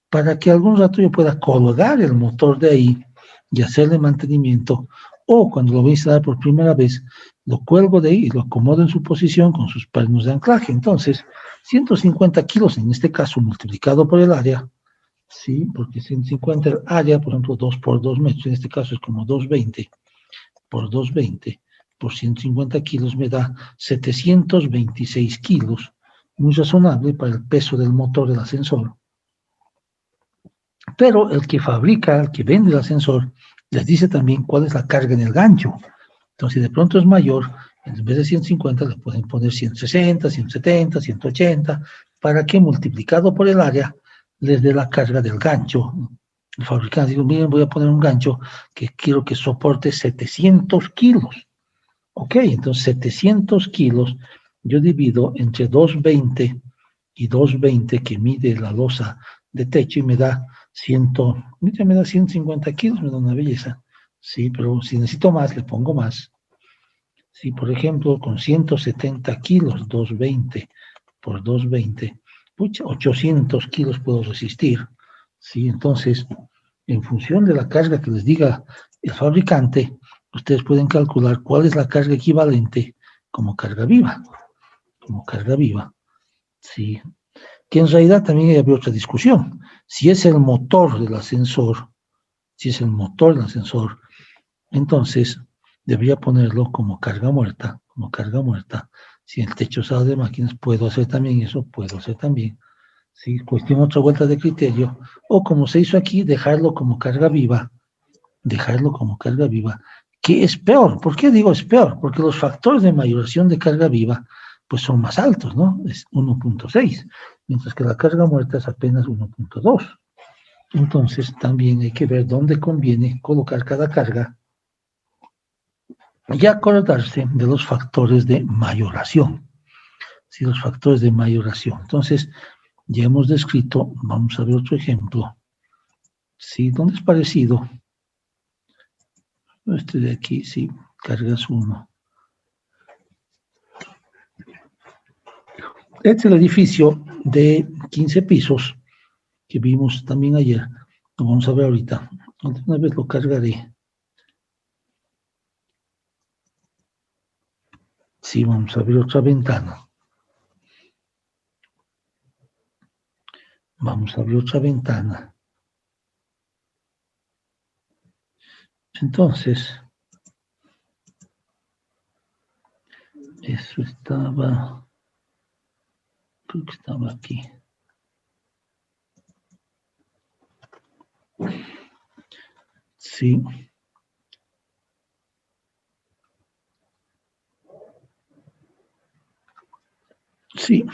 para que algún rato yo pueda colgar el motor de ahí y hacerle mantenimiento, o cuando lo voy a instalar por primera vez, lo cuelgo de ahí y lo acomodo en su posición con sus pernos de anclaje. Entonces, 150 kilos en este caso multiplicado por el área, ¿sí? Porque 150 el área, por ejemplo, 2 por 2 metros, en este caso es como 220 por 220 por 150 kilos me da 726 kilos, muy razonable para el peso del motor del ascensor. Pero el que fabrica, el que vende el ascensor, les dice también cuál es la carga en el gancho. Entonces, si de pronto es mayor, en vez de 150 le pueden poner 160, 170, 180, para que multiplicado por el área les dé la carga del gancho. El fabricante dice, miren, voy a poner un gancho que quiero que soporte 700 kilos. Ok, entonces 700 kilos yo divido entre 220 y 220 que mide la losa de techo y me da 150 kilos, me da una belleza. Sí, pero si necesito más, le pongo más. Si, por ejemplo, con 170 kilos, 220 por 220, pucha, 800 kilos puedo resistir. Sí, entonces, en función de la carga que les diga el fabricante, ustedes pueden calcular cuál es la carga equivalente como carga viva. Como carga viva. Sí. Que en realidad también había otra discusión. Si es el motor del ascensor, entonces debería ponerlo como carga muerta, Si el techo sale de máquinas, puedo hacer también eso, puedo hacer también. Sí, cuestión otra vuelta de criterio. O como se hizo aquí, dejarlo como carga viva, que es peor. ¿Por qué digo es peor? Porque los factores de mayoración de carga viva pues son más altos, ¿no? Es 1.6, mientras que la carga muerta es apenas 1.2. Entonces también hay que ver dónde conviene colocar cada carga y acordarse de los factores de mayoración. Sí, los factores de mayoración. Entonces, ya hemos descrito, vamos a ver otro ejemplo. Sí, ¿dónde es parecido? Este de aquí, sí, cargas 1. Este es el edificio de 15 pisos que vimos también ayer. Lo vamos a ver ahorita. Una vez lo cargaré. Sí, vamos a ver otra ventana. Entonces, eso estaba, creo que estaba aquí. Sí. Sí.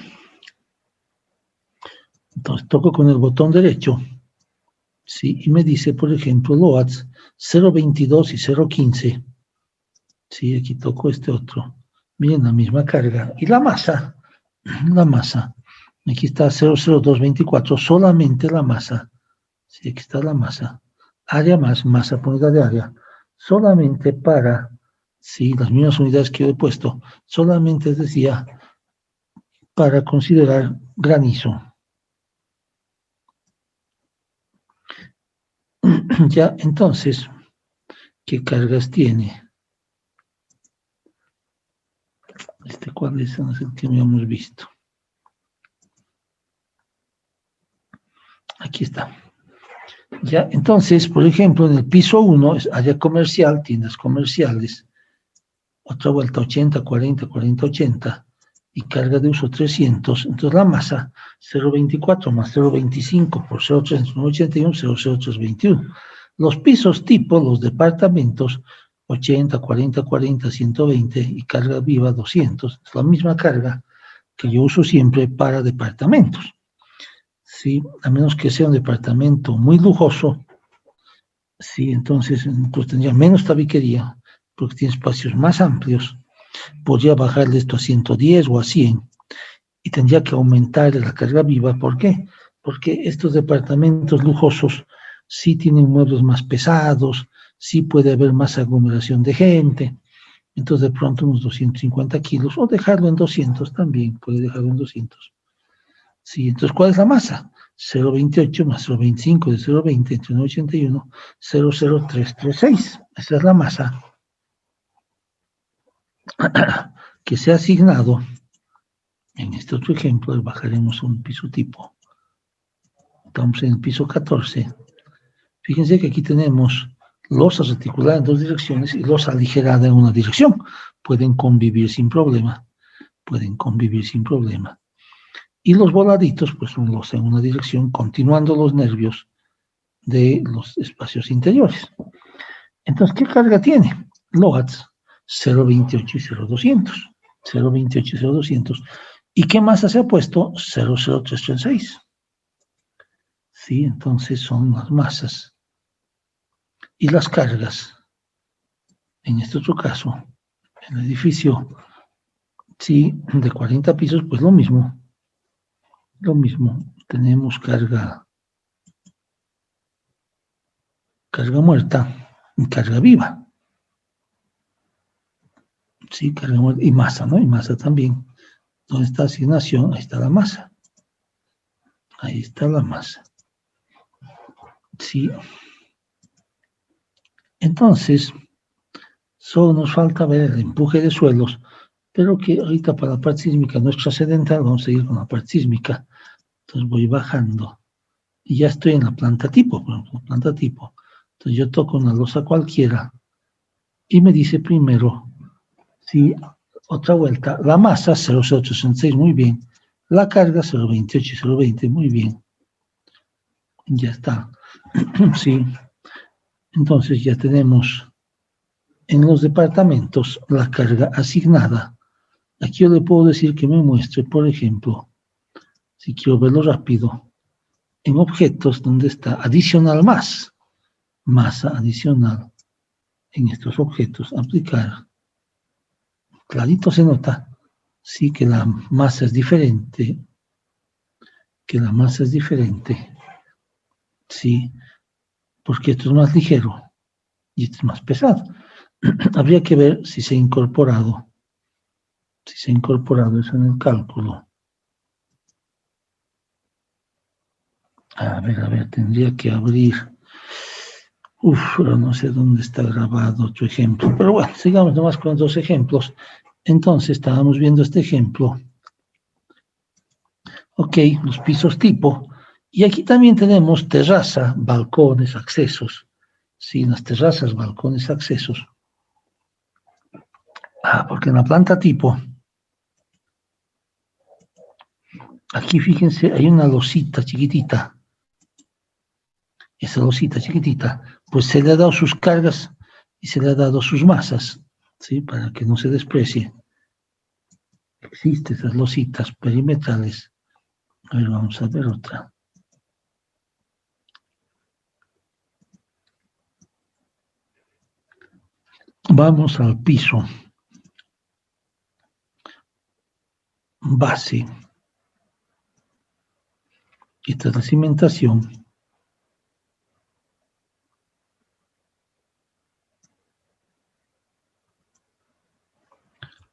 Entonces toco con el botón derecho. Sí, y me dice, por ejemplo, LOADS 0.22 y 0.15. Sí, aquí toco este otro. Miren la misma carga. Y la masa, aquí está 0.0224, solamente la masa. Sí, aquí está la masa. Área más masa por unidad de área. Solamente para, sí, las mismas unidades que yo he puesto, solamente decía para considerar granizo. Ya, entonces, ¿qué cargas tiene? ¿Cuál es? No sé el que habíamos visto. Aquí está. Ya, entonces, por ejemplo, en el piso 1 es área comercial, tiendas comerciales, otra vuelta 80, 40, 40, 80, y carga de uso 300, entonces la masa 0.24 más 0.25 por 0.381, 0.0321. Los pisos tipo, los departamentos, 80, 40, 40, 120 y carga viva 200, es la misma carga que yo uso siempre para departamentos. Sí, a menos que sea un departamento muy lujoso, sí, entonces tendría menos tabiquería, porque tiene espacios más amplios, podría bajarle esto a 110 o a 100, y tendría que aumentar la carga viva. ¿Por qué? Porque estos departamentos lujosos sí tienen muebles más pesados, sí puede haber más aglomeración de gente, entonces de pronto unos 250 kilos, o dejarlo en 200 también, puede dejarlo en 200. Sí, entonces, ¿cuál es la masa? 0.28 más 0.25 de 0.20 entre 1.81, 0.0336. Esa es la masa que se ha asignado. En este otro ejemplo, bajaremos un piso tipo. Estamos en el piso 14. Fíjense que aquí tenemos losa reticulada en dos direcciones y losa aligerada en una dirección. Pueden convivir sin problema. Y los voladitos, pues son losa en una dirección, continuando los nervios, de los espacios interiores. Entonces, ¿qué carga tiene? LOADS 0.28 y 0.200. 0.28 y 0.200. ¿Y qué masa se ha puesto? 0.0336. Sí, entonces son las masas. Y las cargas, en este otro caso, en el edificio, sí, de 40 pisos, pues lo mismo. Lo mismo, tenemos carga muerta y carga viva. Sí, carga muerta y masa, ¿no? Y masa también. ¿Dónde está asignación? Ahí está la masa. Ahí está la masa. Sí. Entonces, solo nos falta ver el empuje de suelos, pero que ahorita para la parte sísmica no es trascendental, vamos a seguir con la parte sísmica. Entonces voy bajando y ya estoy en la planta tipo, por ejemplo, planta tipo. Entonces yo toco una losa cualquiera y me dice primero, sí, otra vuelta, la masa 0.0866, muy bien, la carga 0.28 y 0.20, muy bien, ya está, sí. Entonces ya tenemos en los departamentos la carga asignada. Aquí yo le puedo decir que me muestre, por ejemplo, si quiero verlo rápido, en objetos donde está adicional más, masa adicional en estos objetos, aplicar. Clarito se nota, sí, que la masa es diferente, sí, porque esto es más ligero y esto es más pesado. Habría que ver si se ha incorporado eso en el cálculo. A ver, tendría que abrir. Pero no sé dónde está grabado otro ejemplo. Pero bueno, sigamos nomás con los dos ejemplos. Entonces, estábamos viendo este ejemplo. Ok, los pisos tipo. Y aquí también tenemos terraza, balcones, accesos. Sí, las terrazas, balcones, accesos. Porque en la planta tipo, aquí fíjense, hay una losita chiquitita. Esa losita chiquitita, pues se le ha dado sus cargas y se le ha dado sus masas, ¿sí? Para que no se desprecie. Existen esas lositas perimetrales. A ver, vamos a ver otra. Vamos al piso. Base. Esta es la cimentación.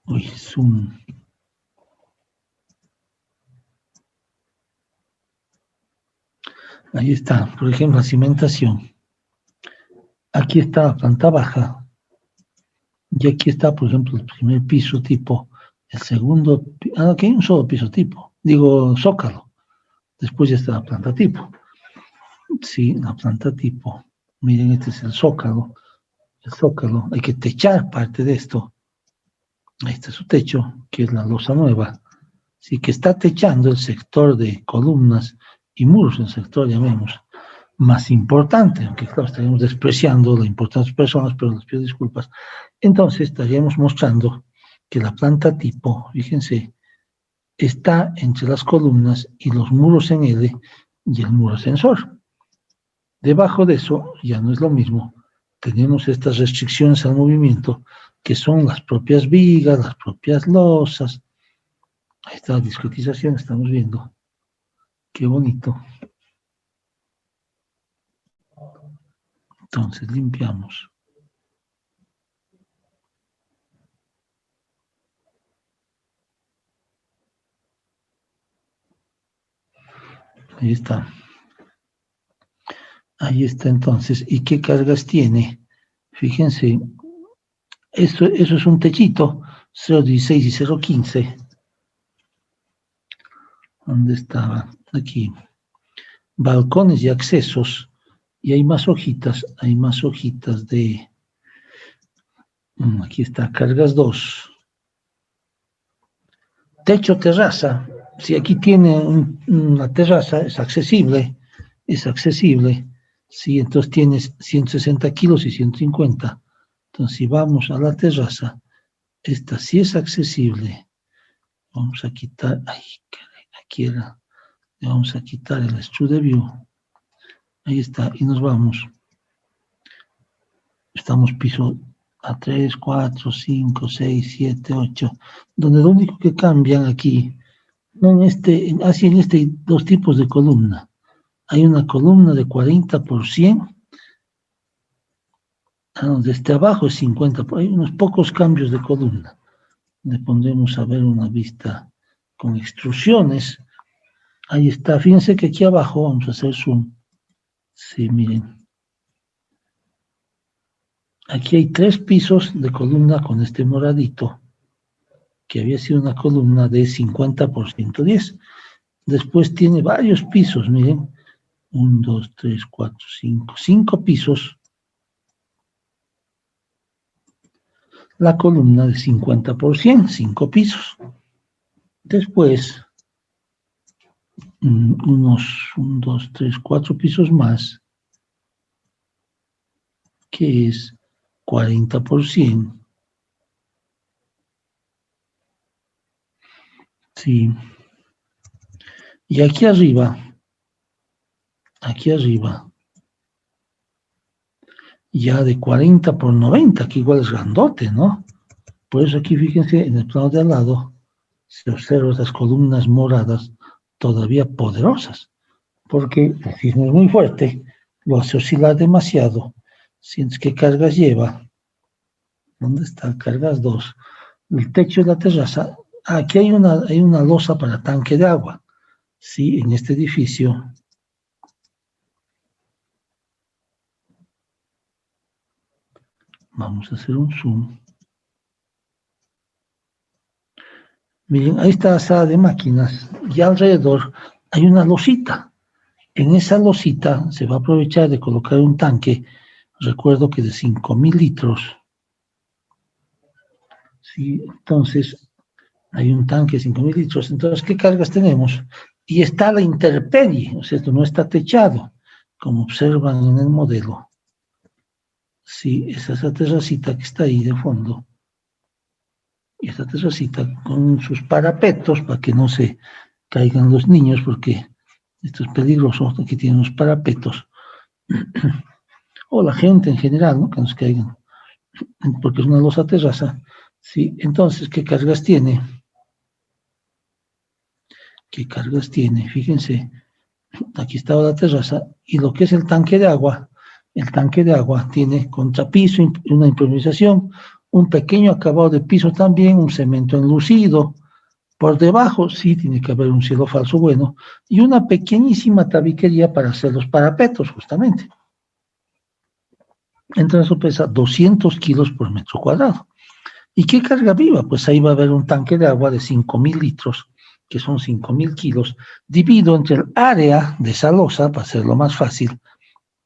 Uy, zoom. Ahí está, por ejemplo, la cimentación. Aquí está la planta baja. Y aquí está, por ejemplo, el primer piso tipo. El segundo, aquí hay un solo piso tipo. Digo, zócalo. Después ya está la planta tipo. Sí, la planta tipo. Miren, este es el zócalo. El zócalo. Hay que techar parte de esto. Ahí está su techo, que es la losa nueva. Sí, que está techando el sector de columnas y muros, el sector, llamemos, más importante, aunque claro, estaríamos despreciando la importancia de las personas, pero les pido disculpas. Entonces estaríamos mostrando que la planta tipo, fíjense, está entre las columnas y los muros en L y el muro ascensor. Debajo de eso ya no es lo mismo. Tenemos estas restricciones al movimiento, que son las propias vigas, las propias losas. Ahí está la discretización, estamos viendo. Qué bonito. Entonces limpiamos. Ahí está. Ahí está entonces. ¿Y qué cargas tiene? Fíjense, eso es un techito, 0.16 y 0.15. ¿Dónde estaba? Aquí. Balcones y accesos. Y hay más hojitas de... Aquí está, cargas 2. Techo, terraza. Si aquí tiene una terraza, es accesible. Sí, entonces tienes 160 kilos y 150. Entonces, si vamos a la terraza, esta sí es accesible. Vamos a quitar, ay, aquí era, le vamos a quitar el extrude view. Ahí está, y nos vamos. Estamos piso a 3, 4, 5, 6, 7, 8, donde lo único que cambian aquí, no en este, así en este hay dos tipos de columna. Hay una columna de 40 por 100, desde abajo es 50, hay unos pocos cambios de columna. Le pondremos a ver una vista con extrusiones. Ahí está, fíjense que aquí abajo, vamos a hacer zoom. Sí, miren. Aquí hay 3 pisos de columna con este moradito, que había sido una columna de 50 por 110. Después tiene varios pisos, miren. 1, 2, 3, 4, 5. 5 pisos. La columna de 50 por 100, 5 pisos. Después, unos 1, 2, 3, 4 pisos más, que es 40 por 100. Sí. Y aquí arriba, ya de 40 por 90, que igual es grandote, ¿no? Por eso aquí, fíjense, en el plano de al lado, se observan las columnas moradas todavía poderosas, porque el sismo es muy fuerte, lo hace oscilar demasiado, sientes que cargas lleva. ¿Dónde está? Cargas 2. El techo de la terraza, aquí hay una losa para tanque de agua. Sí, en este edificio. Vamos a hacer un zoom. Miren, ahí está la sala de máquinas y alrededor hay una losita. En esa losita se va a aprovechar de colocar un tanque, recuerdo que de 5.000 litros. Sí, entonces hay un tanque de 5.000 litros. Entonces, ¿qué cargas tenemos? Y está la intemperie, o sea, esto no está techado, como observan en el modelo. Sí, esa terracita que está ahí de fondo. Y esta terracita con sus parapetos para que no se caigan los niños, porque esto es peligroso. Aquí tienen los parapetos. O la gente en general, ¿no? Que nos caigan, porque es una losa terraza. Sí, entonces, ¿qué cargas tiene? ¿Qué cargas tiene? Fíjense, aquí estaba la terraza, y lo que es el tanque de agua tiene contrapiso, una impermeabilización, un pequeño acabado de piso también, un cemento enlucido. Por debajo sí tiene que haber un cielo falso bueno, y una pequeñísima tabiquería para hacer los parapetos, justamente. Entonces eso pesa 200 kilos por metro cuadrado. ¿Y qué carga viva? Pues ahí va a haber un tanque de agua de 5.000 litros, que son 5.000 kilos, dividido entre el área de esa losa, para hacerlo más fácil.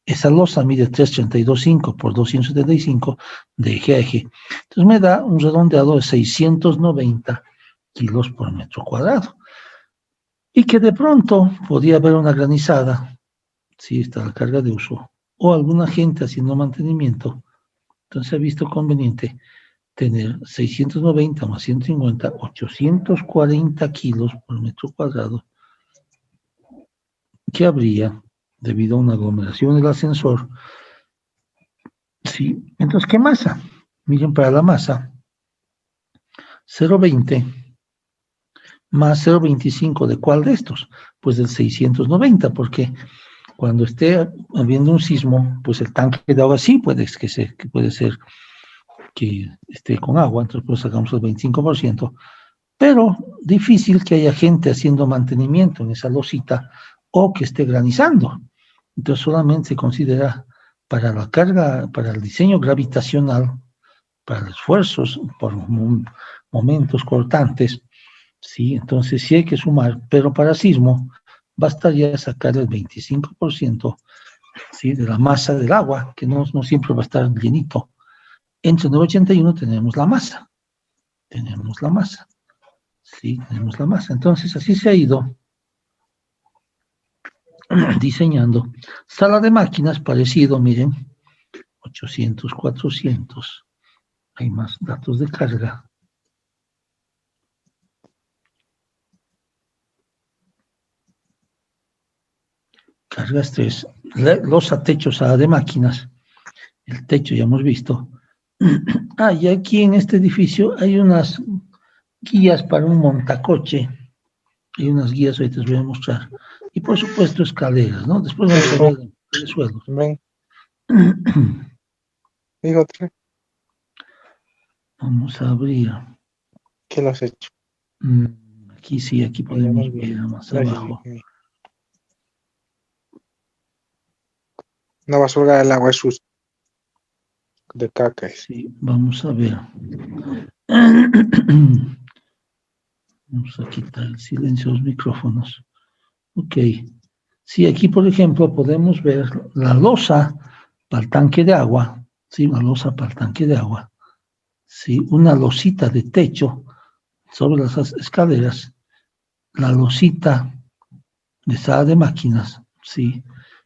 Esa losa mide 332.5 por 275 de eje a eje. Entonces me da un redondeado de 690 kilos por metro cuadrado. Y que de pronto podía haber una granizada, si está la carga de uso, o alguna gente haciendo mantenimiento. Entonces he visto conveniente tener 690 más 150, 840 kilos por metro cuadrado, que habría debido a una aglomeración del ascensor. Sí, entonces, ¿qué masa? Miren, para la masa, 0,20 más 0,25, ¿de cuál de estos? Pues del 690, porque cuando esté habiendo un sismo, pues el tanque de agua sí puede ser que esté con agua, entonces pues sacamos el 25%, pero difícil que haya gente haciendo mantenimiento en esa losita o que esté granizando. Entonces solamente se considera para la carga, para el diseño gravitacional, para los esfuerzos por momentos cortantes, ¿sí? Entonces sí hay que sumar, pero para sismo bastaría sacar el 25%, ¿sí? De la masa del agua, que no siempre va a estar llenito. Entre 981 tenemos la masa, sí, tenemos la masa. Entonces así se ha ido diseñando. Sala de máquinas, parecido, miren, 800, 400. Hay más datos de carga. Cargas 3. Losa, techo, sala de máquinas. El techo ya hemos visto. Y aquí en este edificio hay unas guías para un montacoche. Hay unas guías, ahorita les voy a mostrar. Y por supuesto escaleras, ¿no? Después vamos a ver el suelo. Vamos a abrir. ¿Qué lo has hecho? Aquí sí, aquí podemos ver más abajo. No va a solgar el agua, es sucio. De caca. Sí, vamos a ver. Vamos a quitar el silencio de los micrófonos. Ok. Sí, aquí, por ejemplo, podemos ver la losa para el tanque de agua. Sí, una losa para el tanque de agua. Sí, una losita de techo sobre las escaleras. La losita de sala de máquinas. Sí,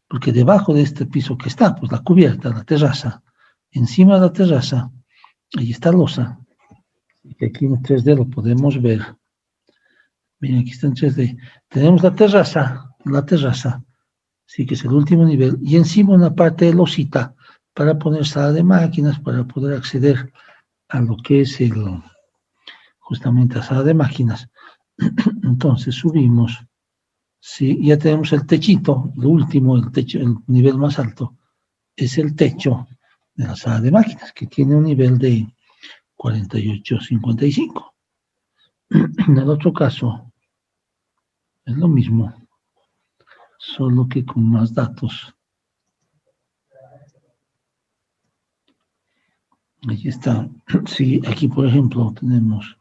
porque debajo de este piso que está, pues la cubierta, la terraza. Encima de la terraza, ahí está losa. Y aquí en 3D lo podemos ver. Miren, aquí está en 3D. Tenemos la terraza, sí, que es el último nivel, y encima una parte de losita para poner sala de máquinas, para poder acceder a lo que es justamente la sala de máquinas. Entonces subimos, sí, ya tenemos el techito, lo último, el techo, el nivel más alto, es el techo de la sala de máquinas, que tiene un nivel de 48,55. En el otro caso, es lo mismo, solo que con más datos. Ahí está. Sí, aquí por ejemplo tenemos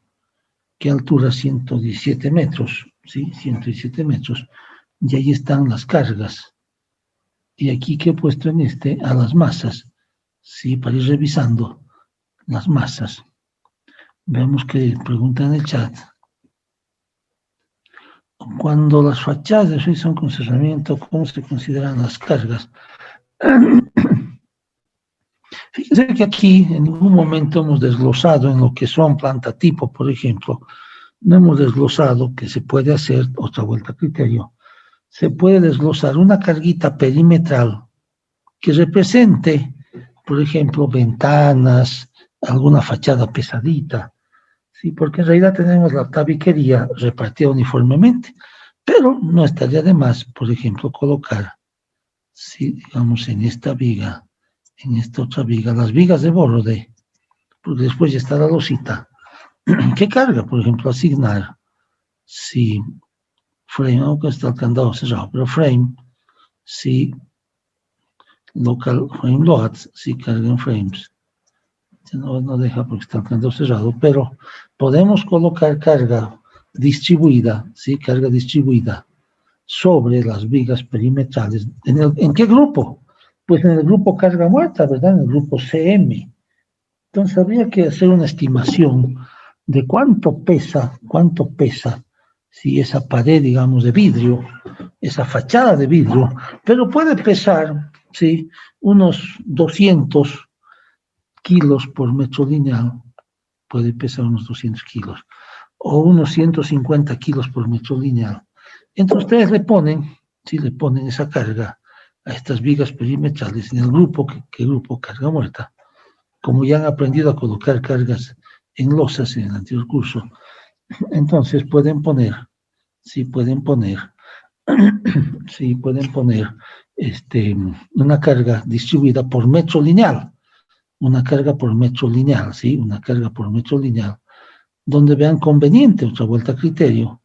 qué altura, 117 metros, ¿sí? 117 metros. Y ahí están las cargas. Y aquí que he puesto en a las masas, ¿sí? Para ir revisando las masas. Veamos que pregunta en el chat. Cuando las fachadas de son con cerramiento, ¿cómo se consideran las cargas? Fíjense que aquí en ningún momento hemos desglosado en lo que son planta tipo, por ejemplo. No hemos desglosado que se puede hacer, otra vuelta a criterio, se puede desglosar una carguita perimetral que represente, por ejemplo, ventanas, alguna fachada pesadita, ¿sí? Porque en realidad tenemos la tabiquería repartida uniformemente, pero no estaría de más, por ejemplo, colocar, ¿sí? Digamos, en esta viga, en esta otra viga, las vigas de borde, porque después ya está la losita. ¿Qué carga? Por ejemplo, asignar, si frame, aunque está el candado cerrado, pero frame, si local frame loads, si carga en frames. No deja porque está el candado cerrado, pero podemos colocar carga distribuida, ¿sí? Carga distribuida sobre las vigas perimetrales. ¿En qué grupo? Pues en el grupo carga muerta, ¿verdad? En el grupo CM. Entonces habría que hacer una estimación de cuánto pesa, si esa pared, digamos, de vidrio, esa fachada de vidrio, pero puede pesar, ¿sí? Unos 200 kilos por metro lineal, puede pesar unos 200 kilos, o unos 150 kilos por metro lineal. Entonces ustedes le ponen, ¿sí? Le ponen esa carga a estas vigas perimetrales en el grupo, que grupo carga muerta, como ya han aprendido a colocar cargas en losas en el anterior curso. Entonces pueden poner, sí pueden poner una carga distribuida por metro lineal, ¿sí? Una carga por metro lineal, donde vean conveniente, otra vuelta a criterio,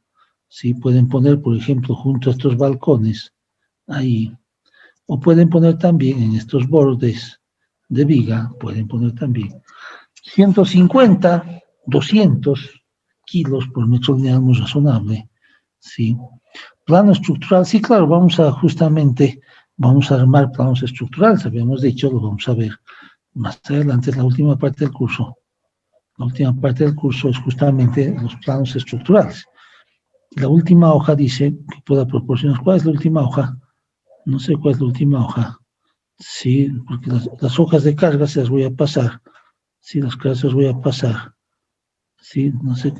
¿sí? Pueden poner, por ejemplo, junto a estos balcones, ahí, o pueden poner también en estos bordes de viga, pueden poner también 150, 200 kilos por metro lineal, muy razonable, ¿sí? Plano estructural, sí, claro, vamos a armar planos estructurales, habíamos dicho, lo vamos a ver más adelante, es la última parte del curso. La última parte del curso es justamente los planos estructurales. La última hoja dice que pueda proporcionar. ¿Cuál es la última hoja? No sé cuál es la última hoja. Sí, porque las hojas de carga se las voy a pasar. Sí, las cargas se las voy a pasar. Sí, no sé.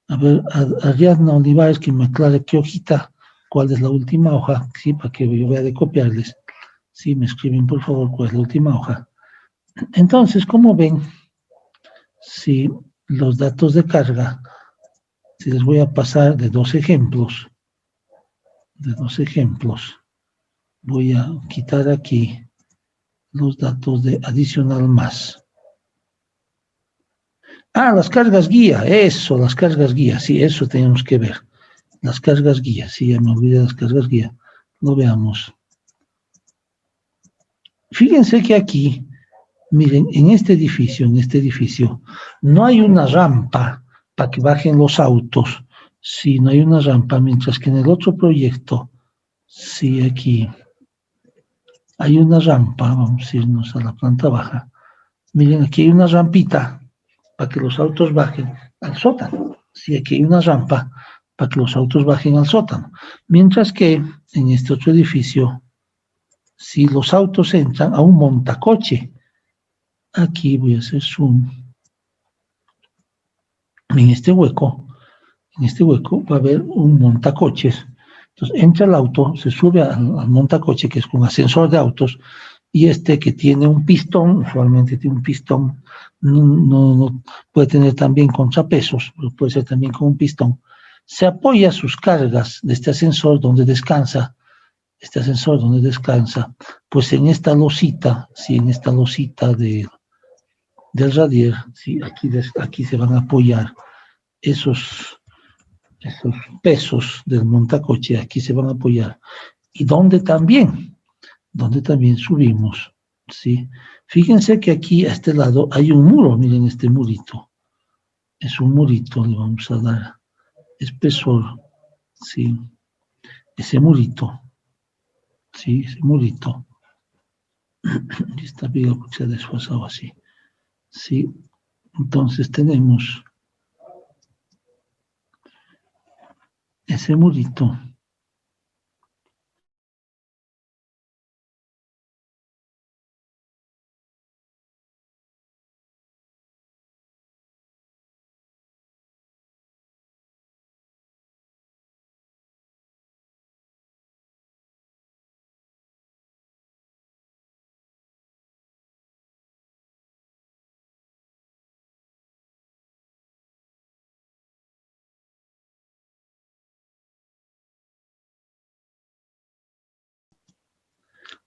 A ver, Ariadna Olivares, que me aclare qué hojita, cuál es la última hoja, sí, para que yo vea de copiarles. Sí, me escriben, por favor, cuál es la última hoja. Entonces, como ven, si los datos de carga, si les voy a pasar de dos ejemplos, voy a quitar aquí los datos de adicional más. Las cargas guía, eso, las cargas guía, sí, eso tenemos que ver. Las cargas guía, sí, ya me olvidé de las cargas guía. Lo veamos. Fíjense que aquí, miren, en este edificio, no hay una rampa para que bajen los autos. Sí, no hay una rampa, mientras que en el otro proyecto, sí, aquí hay una rampa, vamos a irnos a la planta baja. Miren, aquí hay una rampita para que los autos bajen al sótano. Sí, aquí hay una rampa para que los autos bajen al sótano. Mientras que en este otro edificio, si los autos entran a un montacoche, aquí voy a hacer zoom, en este hueco va a haber un montacoches. Entonces entra el auto, se sube al montacoche, que es con ascensor de autos, y este que tiene un pistón, usualmente tiene un pistón, no puede tener también contrapesos, pero puede ser también con un pistón, se apoya sus cargas de este ascensor donde descansa, pues en esta losita, sí, en esta losita del radier, sí, aquí se van a apoyar esos pesos del montacoche, aquí se van a apoyar. Y donde también subimos, ¿sí? Fíjense que aquí a este lado hay un muro, miren este murito. Es un murito, le vamos a dar espesor, ¿sí? Ese murito, ¿sí? Ese murito. Esta viga porque se ha desfasado así, ¿sí? Entonces tenemos ese murito.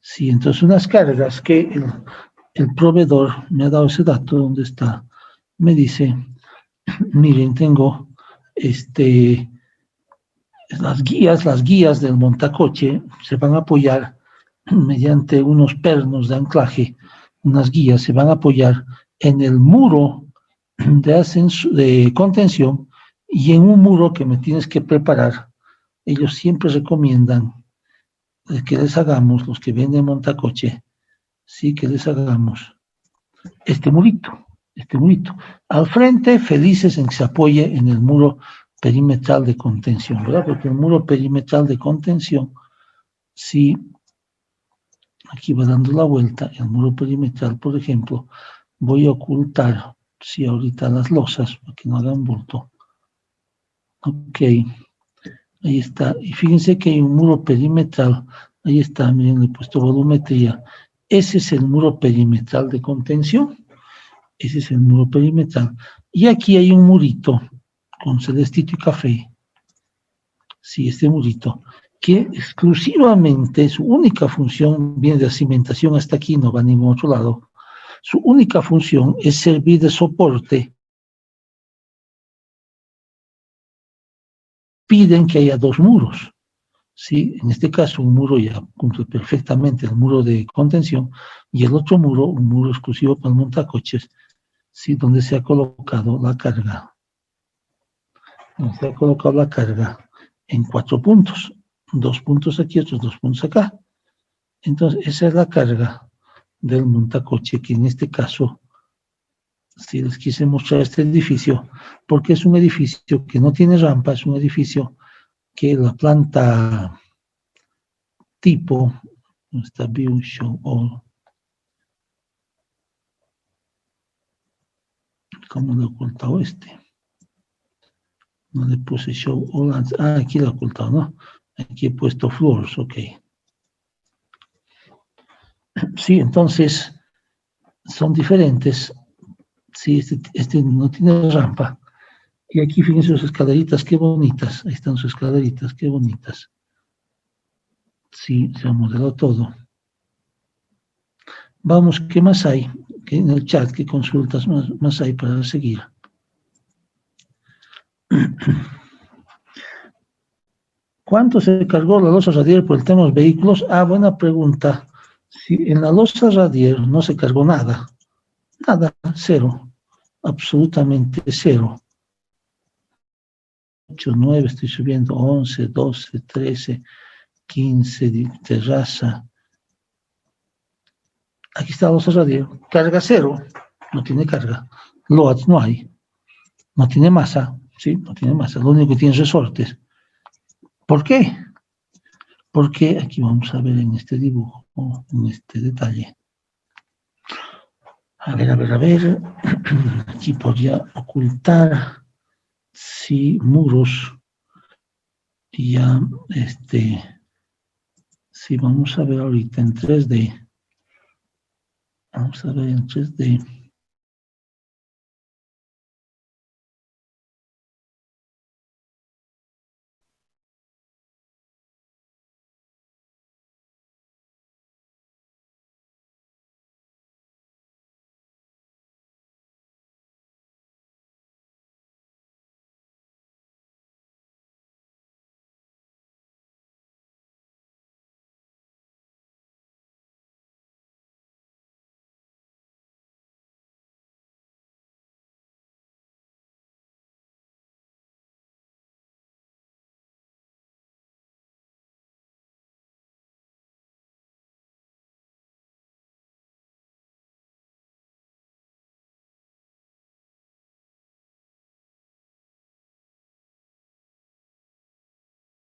Sí, entonces unas cargas que el proveedor me ha dado ese dato, ¿dónde está? Me dice, miren, tengo las guías del montacoche se van a apoyar mediante unos pernos de anclaje, unas guías se van a apoyar en el muro de contención y en un muro que me tienes que preparar. Ellos siempre recomiendan que les hagamos, los que venden montacoche, sí, que les hagamos este murito. Al frente, felices en que se apoye en el muro perimetral de contención, ¿verdad? Porque el muro perimetral de contención, si aquí va dando la vuelta, el muro perimetral, por ejemplo, voy a ocultar, si ahorita las losas, para que no hagan bulto. Ok, ahí está. Y fíjense que hay un muro perimetral, ahí está, miren, le he puesto volumetría. Ese es el muro perimetral de contención. Ese es el muro perimetral. Y aquí hay un murito con celestito y café. Sí, este murito, que exclusivamente su única función, viene de cimentación hasta aquí, no va a ningún otro lado. Su única función es servir de soporte. Piden que haya dos muros. ¿Sí? En este caso, un muro ya cumple perfectamente el muro de contención y el otro muro, un muro exclusivo para el montacoches, ¿sí? Donde se ha colocado la carga. En 4 puntos. 2 puntos aquí, otros 2 puntos acá. Entonces, esa es la carga del montacoche, que en este caso, si les quise mostrar este edificio, porque es un edificio que no tiene rampa, es un edificio que la planta tipo, Está View Show All. ¿Cómo le he ocultado este? No le puse Show All. Aquí lo he ocultado, ¿no? Aquí he puesto Floors, ok. Sí, entonces son diferentes. Sí, este no tiene rampa. Y aquí fíjense sus escaleritas, qué bonitas. Ahí están sus escaleritas, qué bonitas. Sí, se ha modelado todo. Vamos, ¿qué más hay? ¿Qué en el chat, qué consultas más hay para seguir? ¿Cuánto se cargó la losa radial por el tema de los vehículos? Ah, buena pregunta. Si en la losa radial no se cargó nada, nada, cero, absolutamente cero. 8, 9, estoy subiendo, 11, 12, 13, 15, terraza. Aquí está la losa radial. Carga cero, no tiene carga. Loads no hay. No tiene masa, ¿sí? No tiene masa. Lo único que tiene es resortes. ¿Por qué? Porque aquí vamos a ver en este dibujo, en este detalle. A ver. Aquí podría ocultar, sí, muros. Y ya, sí, vamos a ver ahorita en 3D. Vamos a ver en 3D.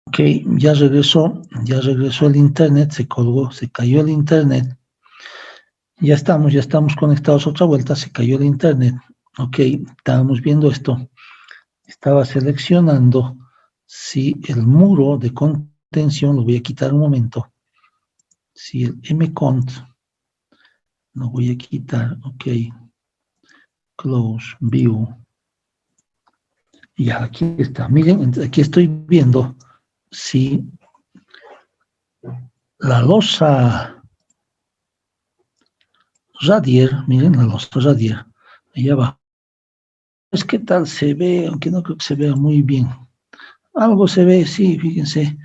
Ok, ya regresó el internet, se colgó, se cayó el internet. Ya estamos conectados otra vuelta, se cayó el internet. Ok, estábamos viendo esto. Estaba seleccionando si el muro de contención, lo voy a quitar un momento. Si el mcont, lo voy a quitar, ok. Close, view. Ya, aquí está. Miren, aquí estoy viendo si la losa radier, miren la losa radier, ahí abajo. Es que tal se ve, aunque no creo que se vea muy bien. Algo se ve, sí, fíjense.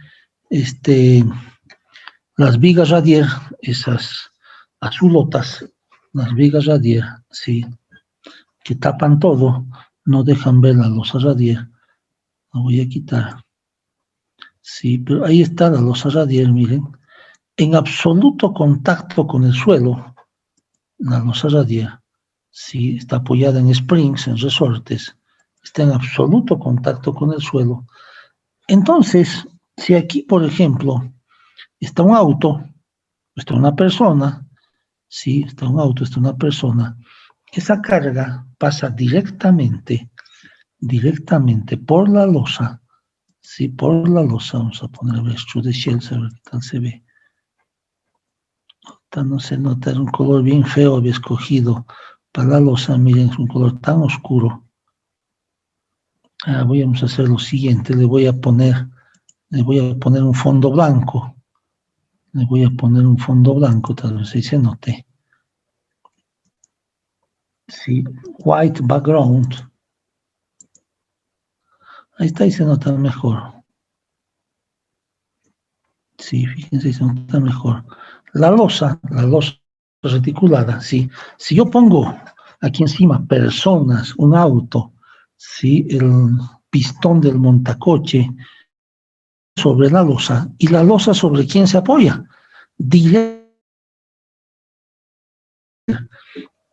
Las vigas radier, esas azulotas, las vigas radier, sí, que tapan todo, no dejan ver la losa radier. Lo voy a quitar. Sí, pero ahí está la losa radier, miren. En absoluto contacto con el suelo, la losa radier. Sí, está apoyada en springs, en resortes. Está en absoluto contacto con el suelo. Entonces, si aquí, por ejemplo, está un auto, está una persona, sí, está un auto, está una persona, esa carga pasa directamente por la losa, sí, por la losa. Vamos a poner a ver Extrude Shells, a ver qué tal se ve. No se nota, es un color bien feo, había escogido para la losa, miren, es un color tan oscuro. Vamos a hacer lo siguiente, le voy a poner un fondo blanco. Le voy a poner un fondo blanco, tal vez ahí se note. Sí, white background. Ahí está, y se nota mejor. Sí, fíjense, se nota mejor. La losa reticulada, sí. Si yo pongo aquí encima personas, un auto, sí, el pistón del montacoche sobre la losa, y la losa sobre quién se apoya.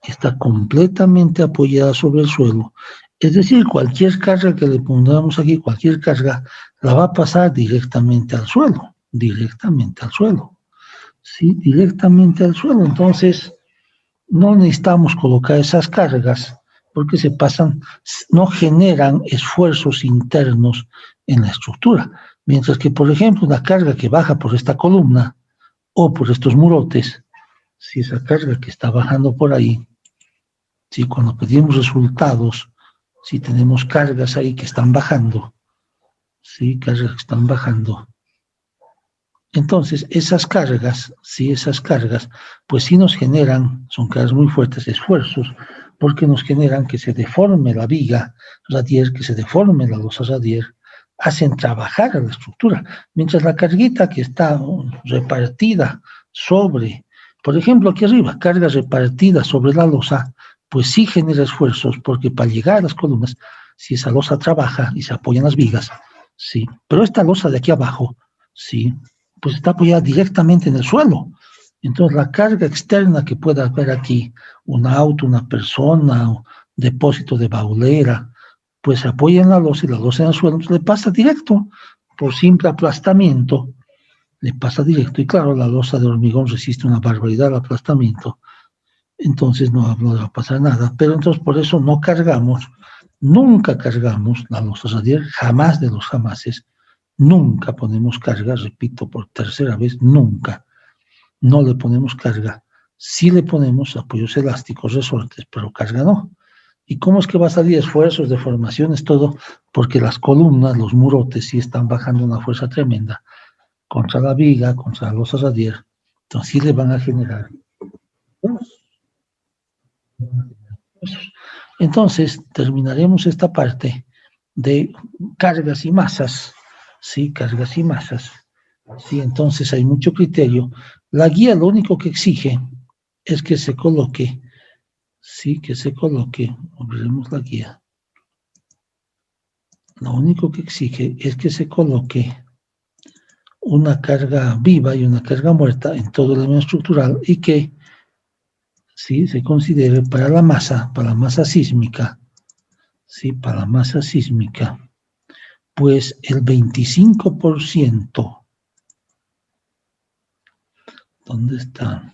Está completamente apoyada sobre el suelo. Es decir, cualquier carga que le pongamos aquí, cualquier carga, la va a pasar directamente al suelo. ¿sí? Directamente al suelo. Entonces, no necesitamos colocar esas cargas porque se pasan, no generan esfuerzos internos en la estructura. Mientras que, por ejemplo, una carga que baja por esta columna o por estos murotes, si esa carga que está bajando por ahí, si cuando pedimos resultados, si tenemos cargas ahí que están bajando, sí, cargas que están bajando, entonces esas cargas, pues sí nos generan, son cargas muy fuertes, esfuerzos, porque nos generan que se deforme la viga radier, que se deforme la losa radier, hacen trabajar a la estructura, mientras la carguita que está repartida sobre, por ejemplo, aquí arriba, carga repartida sobre la losa, pues sí genera esfuerzos, porque para llegar a las columnas, si esa losa trabaja y se apoyan las vigas, sí, pero esta losa de aquí abajo, sí, pues está apoyada directamente en el suelo. Entonces la carga externa que pueda haber aquí, un auto, una persona, un depósito de baulera, pues se apoya en la losa y la losa en el suelo, entonces le pasa directo, por simple aplastamiento, le pasa directo. Y claro, la losa de hormigón resiste una barbaridad al aplastamiento, entonces no le va a pasar nada. Pero entonces por eso no cargamos, nunca cargamos la losa radial, jamás de los jamases. Nunca ponemos carga, repito por tercera vez, nunca. No le ponemos carga. Sí le ponemos apoyos elásticos, resortes, pero carga no. ¿Y cómo es que va a salir esfuerzos, deformaciones, todo? Porque las columnas, los murotes, sí están bajando una fuerza tremenda contra la viga, contra la losa radial. Entonces sí le van a generar. Entonces terminaremos esta parte de cargas y masas. Sí, cargas y masas. Sí, entonces hay mucho criterio. La guía lo único que exige es que se coloque, sí, que se coloque, abriremos la guía. Lo único que exige es que se coloque una carga viva y una carga muerta en todo el elemento estructural y que, sí, se considere para la masa sísmica, sí, para la masa sísmica, pues el 25%, ¿dónde está?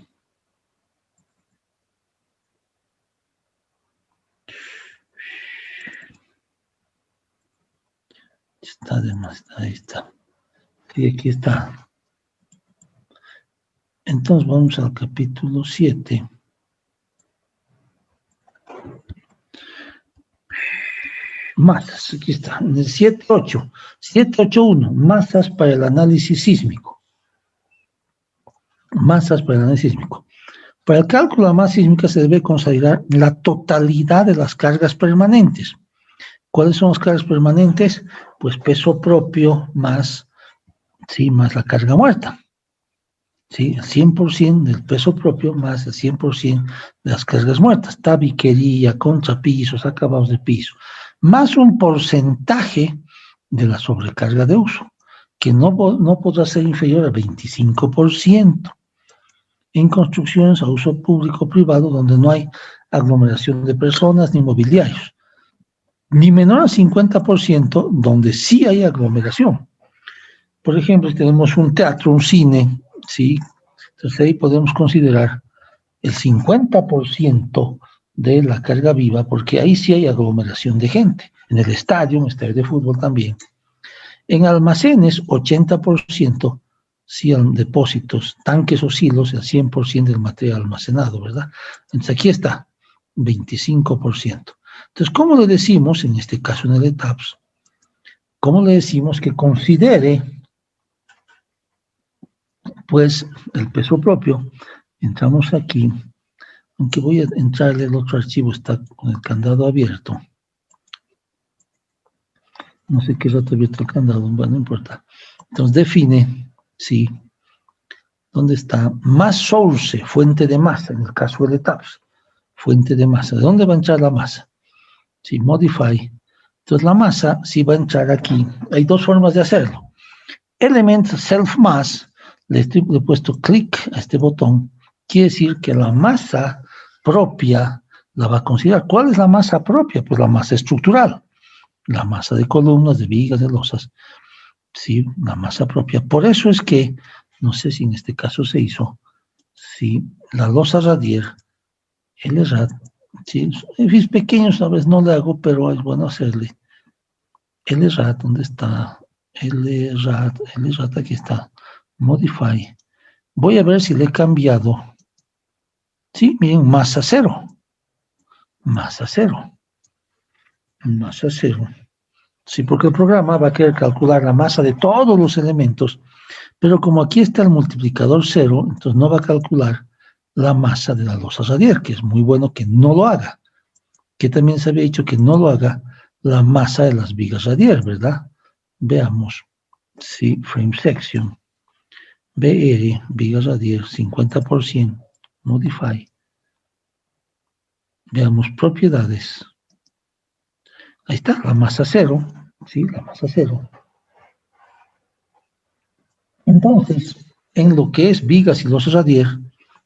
Está de más, ahí está. Sí, aquí está. Entonces vamos al capítulo 7. Masas, aquí está, en el 781, masas para el análisis sísmico. Masas para el análisis sísmico. Para el cálculo de la masa sísmica se debe considerar la totalidad de las cargas permanentes. ¿Cuáles son las cargas permanentes? Pues peso propio más, sí, más la carga muerta. ¿Sí? El 100% del peso propio más el 100% de las cargas muertas. Tabiquería, contrapisos, acabados de piso. Más un porcentaje de la sobrecarga de uso, que no podrá ser inferior al 25%. En construcciones a uso público o privado donde no hay aglomeración de personas ni mobiliarios. Ni menor al 50% donde sí hay aglomeración. Por ejemplo, si tenemos un teatro, un cine, ¿sí? Entonces ahí podemos considerar el 50% de la carga viva, porque ahí sí hay aglomeración de gente. En el estadio, en el estadio de fútbol también. En almacenes, 80%, sí, en depósitos, tanques o silos, el 100% del material almacenado, ¿verdad? Entonces aquí está, 25%. Entonces, ¿cómo le decimos, en este caso en el ETAPS, cómo le decimos que considere, pues, el peso propio? Entramos aquí, aunque voy a entrarle el otro archivo, está con el candado abierto. No sé qué rato abierto el candado, bueno, no importa. Entonces define, sí, ¿dónde está? Mass source, fuente de masa, en el caso del ETAPS, fuente de masa. ¿De dónde va a entrar la masa? Sí, modify. Entonces la masa sí va a entrar aquí. Hay dos formas de hacerlo. Element self mass, le he puesto clic a este botón, quiere decir que la masa propia la va a considerar. ¿Cuál es la masa propia? Pues la masa estructural, la masa de columnas, de vigas, de losas, sí, la masa propia. Por eso es que, no sé si en este caso se hizo, ¿sí? La losa radier, LRAD, ¿sí? Es pequeño, sabes, no le hago, pero es bueno hacerle. LRAD, ¿dónde está? LRAD, aquí está. Modify. Voy a ver si le he cambiado. Sí, miren, masa cero. Masa cero. Masa cero. Sí, porque el programa va a querer calcular la masa de todos los elementos, pero como aquí está el multiplicador cero, entonces no va a calcular la masa de la losa radier, que es muy bueno que no lo haga. Que también se había dicho que no lo haga la masa de las vigas radier, ¿verdad? Veamos. Sí, frame section. BR, vigas radier, 50%. Modify. Veamos propiedades. Ahí está, la masa cero. Sí, la masa cero. Entonces, en lo que es vigas y losa radier,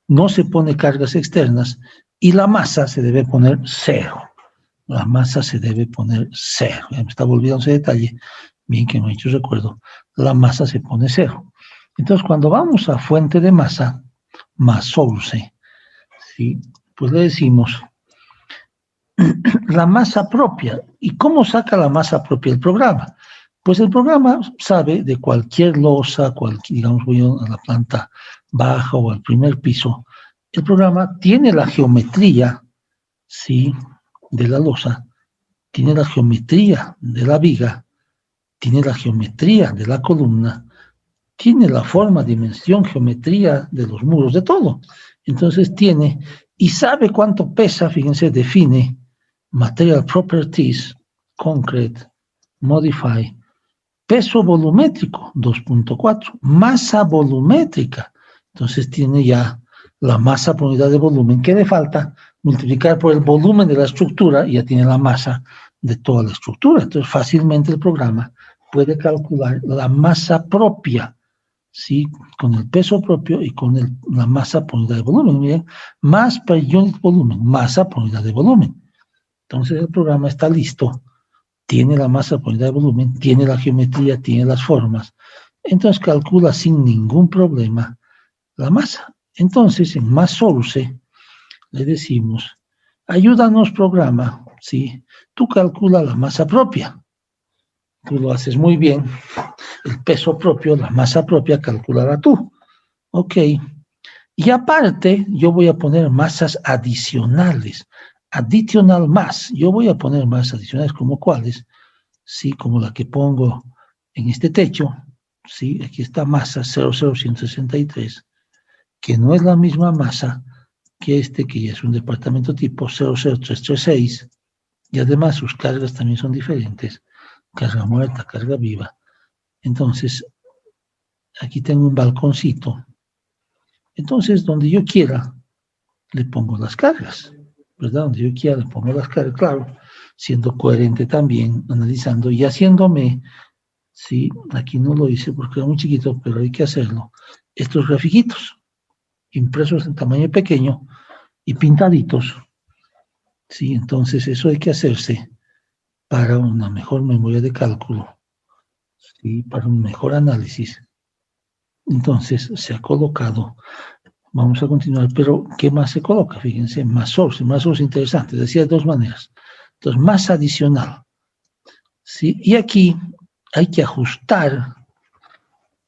no se pone cargas externas y la masa se debe poner cero. La masa se debe poner cero. Ya me estaba olvidando ese detalle. Bien que me he hecho recuerdo. La masa se pone cero. Entonces, cuando vamos a fuente de masa, más source, ¿sí? Pues le decimos la masa propia. ¿Y cómo saca la masa propia el programa? Pues el programa sabe de cualquier losa, digamos, voy a la planta baja o al primer piso, el programa tiene la geometría, ¿sí?, de la losa, tiene la geometría de la viga, tiene la geometría de la columna, tiene la forma, dimensión, geometría de los muros, de todo. Entonces tiene, y sabe cuánto pesa, fíjense, define Material Properties, Concrete, Modify, peso volumétrico, 2.4, masa volumétrica. Entonces tiene ya la masa por unidad de volumen. ¿Qué le falta? Multiplicar por el volumen de la estructura y ya tiene la masa de toda la estructura. Entonces fácilmente el programa puede calcular la masa propia, ¿sí?, con el peso propio y con la masa por unidad de volumen. Miren, mass per unit volumen, masa por unidad de volumen. Entonces el programa está listo, tiene la masa por unidad de volumen, tiene la geometría, tiene las formas. Entonces calcula sin ningún problema la masa. Entonces en mass source le decimos, ayúdanos programa, ¿sí? Tú calcula la masa propia. Tú lo haces muy bien. El peso propio, la masa propia, calculará tú. Ok. Y aparte, yo voy a poner masas adicionales. Additional mass. Yo voy a poner masas adicionales como cuáles. Sí, como la que pongo en este techo. Sí, aquí está masa 00163, que no es la misma masa que este, que ya es un departamento tipo 00336. Y además sus cargas también son diferentes. Carga muerta, carga viva. Entonces, aquí tengo un balconcito. Entonces, donde yo quiera, le pongo las cargas, ¿verdad? Donde yo quiera, le pongo las cargas, claro, siendo coherente también, analizando y haciéndome, sí, aquí no lo hice porque era muy chiquito, pero hay que hacerlo, estos grafiquitos, impresos en tamaño pequeño y pintaditos, sí, entonces eso hay que hacerse para una mejor memoria de cálculo, sí, para un mejor análisis. Entonces se ha colocado. Vamos a continuar, pero ¿qué más se coloca? Fíjense, más source interesante, decía de dos maneras. Entonces, más adicional. ¿Sí? Y aquí hay que ajustar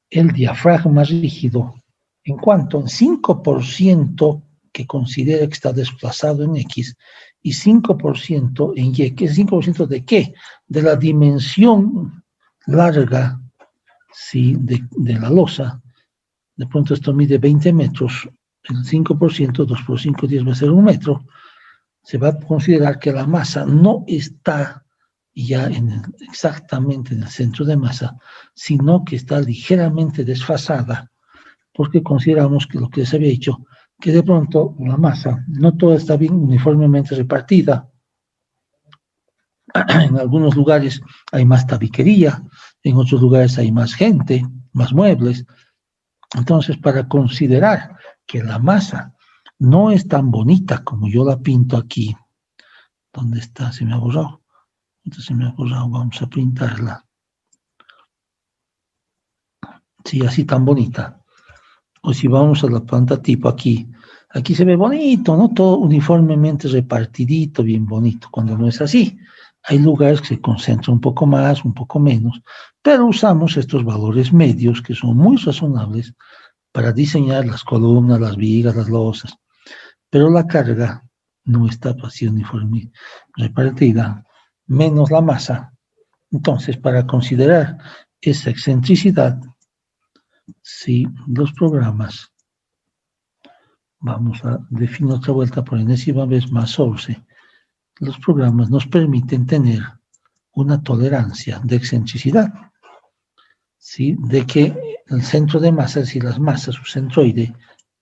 el diafragma rígido en cuanto en 5% que considera que está desplazado en X y 5% en Y. ¿Qué es 5% de qué? De la dimensión larga, ¿sí?, de la losa. De pronto esto mide 20 metros, el 5%, 2 por 5, 10 va a ser 1 metro. Se va a considerar que la masa no está ya exactamente en el centro de masa, sino que está ligeramente desfasada, porque consideramos que lo que les había dicho, que de pronto la masa no toda está bien uniformemente repartida. En algunos lugares hay más tabiquería, en otros lugares hay más gente, más muebles. Entonces, para considerar que la masa no es tan bonita como yo la pinto aquí, ¿dónde está? Se me ha borrado. Entonces se me ha borrado, vamos a pintarla. Sí, así tan bonita. O si vamos a la planta tipo aquí se ve bonito, ¿no? Todo uniformemente repartidito, bien bonito, cuando no es así. Hay lugares que se concentran un poco más, un poco menos, pero usamos estos valores medios que son muy razonables para diseñar las columnas, las vigas, las losas. Pero la carga no está así uniforme repartida, menos la masa. Entonces, para considerar esa excentricidad, si los programas, vamos a definir otra vuelta por enésima vez más source, los programas nos permiten tener una tolerancia de excentricidad, ¿sí? De que el centro de masa, es decir, las masas, su centroide,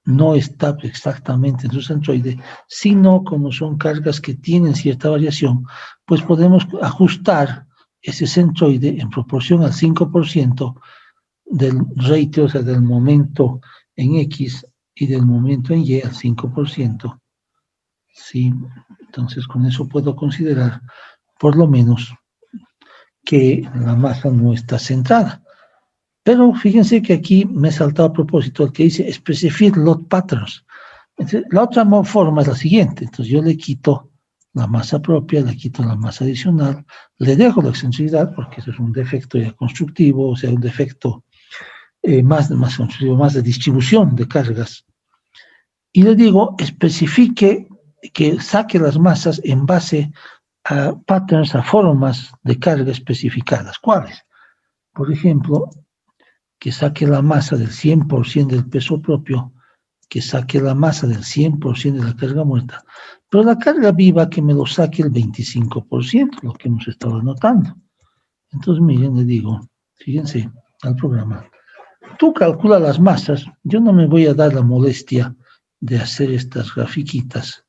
no está exactamente en su centroide, sino como son cargas que tienen cierta variación, pues podemos ajustar ese centroide en proporción al 5% del ratio, o sea, del momento en X y del momento en Y al 5%. ¿Sí? Entonces, con eso puedo considerar, por lo menos, que la masa no está centrada. Pero fíjense que aquí me he saltado a propósito el que dice specify load patterns. Entonces, la otra forma es la siguiente. Entonces, yo le quito la masa propia, le quito la masa adicional, le dejo la excentricidad, porque eso es un defecto ya constructivo, o sea, un defecto más constructivo, más de distribución de cargas. Y le digo, especifique que saque las masas en base a patterns, a formas de carga especificadas. ¿Cuáles? Por ejemplo, que saque la masa del 100% del peso propio, que saque la masa del 100% de la carga muerta, pero la carga viva que me lo saque el 25%, lo que hemos estado anotando. Entonces, miren, le digo, fíjense al programa, tú calcula las masas, yo no me voy a dar la molestia de hacer estas grafiquitas,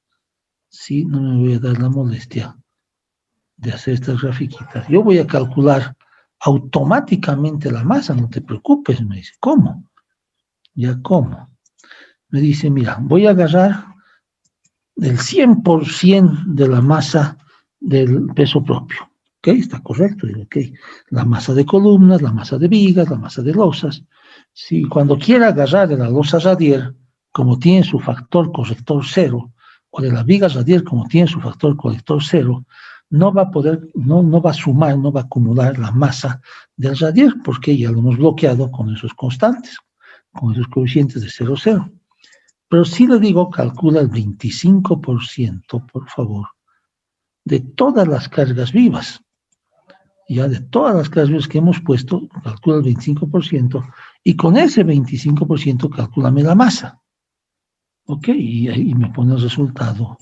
¿sí? No me voy a dar la molestia de hacer estas grafiquitas. Yo voy a calcular automáticamente la masa, no te preocupes, me dice. ¿Cómo? Ya, ¿cómo? Me dice, mira, voy a agarrar el 100% de la masa del peso propio. ¿Ok? Está correcto. Digo, ok. La masa de columnas, la masa de vigas, la masa de losas. Si cuando quiera agarrar de la losa radier, como tiene su factor corrector 0, o de la viga radier, como tiene su factor corrector 0, no va a poder, no va a sumar, no va a acumular la masa del radier, porque ya lo hemos bloqueado con esos constantes, con esos coeficientes de 0, 0. Pero sí le digo, calcula el 25%, por favor, de todas las cargas vivas. Ya de todas las cargas vivas que hemos puesto, calcula el 25%, y con ese 25% calcúlame la masa. ¿Ok? Y ahí me pone el resultado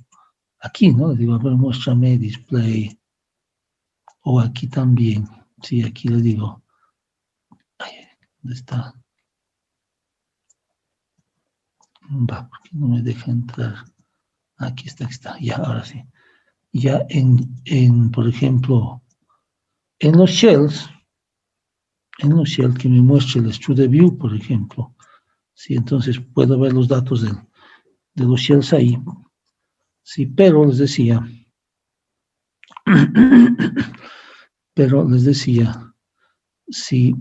aquí, ¿no? Le digo, a ver, muéstrame display. O aquí también. Sí, aquí le digo. Ay, ¿dónde está? Va, porque no me deja entrar. Aquí está. Ya, ahora sí. Ya por ejemplo, en los shells que me muestre el extrude view, por ejemplo. Sí, entonces puedo ver los datos de los shells ahí. Sí, pero les decía, sí,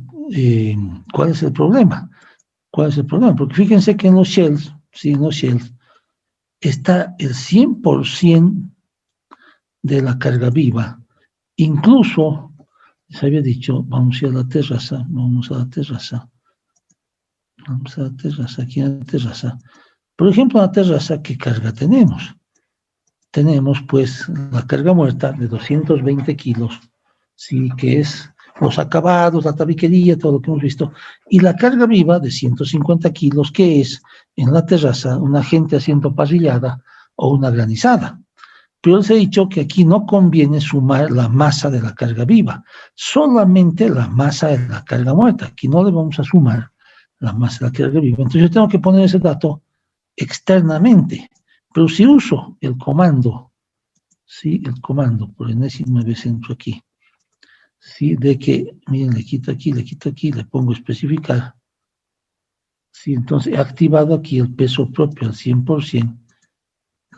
¿cuál es el problema? ¿Cuál es el problema? Porque fíjense que en los shells, sí, en los shells, está el 100% de la carga viva. Incluso, les había dicho, vamos a ir a la terraza, aquí en la terraza. Por ejemplo, en la terraza, ¿qué carga tenemos? Tenemos, pues, la carga muerta de 220 kilos, sí, que es los acabados, la tabiquería, todo lo que hemos visto, y la carga viva de 150 kilos, que es en la terraza una gente haciendo parrillada o una granizada. Pero les he dicho que aquí no conviene sumar la masa de la carga viva, solamente la masa de la carga muerta. Aquí no le vamos a sumar la masa de la carga viva. Entonces yo tengo que poner ese dato externamente. Pero si uso el comando, ¿sí? El comando, por enésima vez entro aquí, ¿sí? De que, miren, le quito aquí, le pongo especificar, ¿sí? Entonces he activado aquí el peso propio al 100%,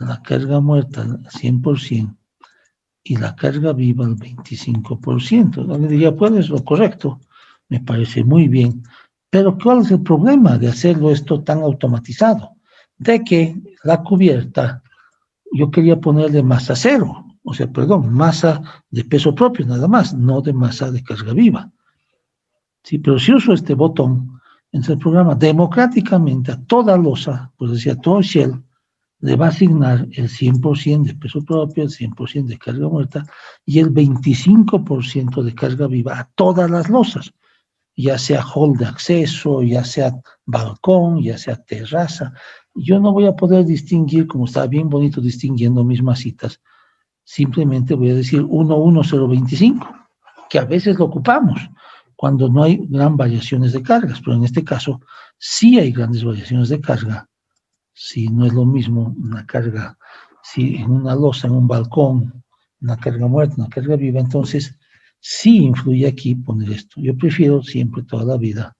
la carga muerta al 100% y la carga viva al 25%. Le diría, pues es lo correcto, me parece muy bien, Pero ¿cuál es el problema de hacerlo esto tan automatizado? De que la cubierta, yo quería ponerle masa cero, o sea, perdón, masa de peso propio nada más, no de masa de carga viva. Sí, pero si uso este botón, entonces el programa democráticamente a toda losa, pues decía, todo shell, le va a asignar el 100% de peso propio, el 100% de carga muerta y el 25% de carga viva a todas las losas, ya sea hall de acceso, ya sea balcón, ya sea terraza. Yo no voy a poder distinguir, como está bien bonito distinguiendo mis masitas, simplemente voy a decir 11025, que a veces lo ocupamos cuando no hay gran variaciones de cargas, pero en este caso sí hay grandes variaciones de carga. Si no es lo mismo una carga, si en una losa, en un balcón, una carga muerta, una carga viva, entonces sí influye aquí poner esto. Yo prefiero siempre toda la vida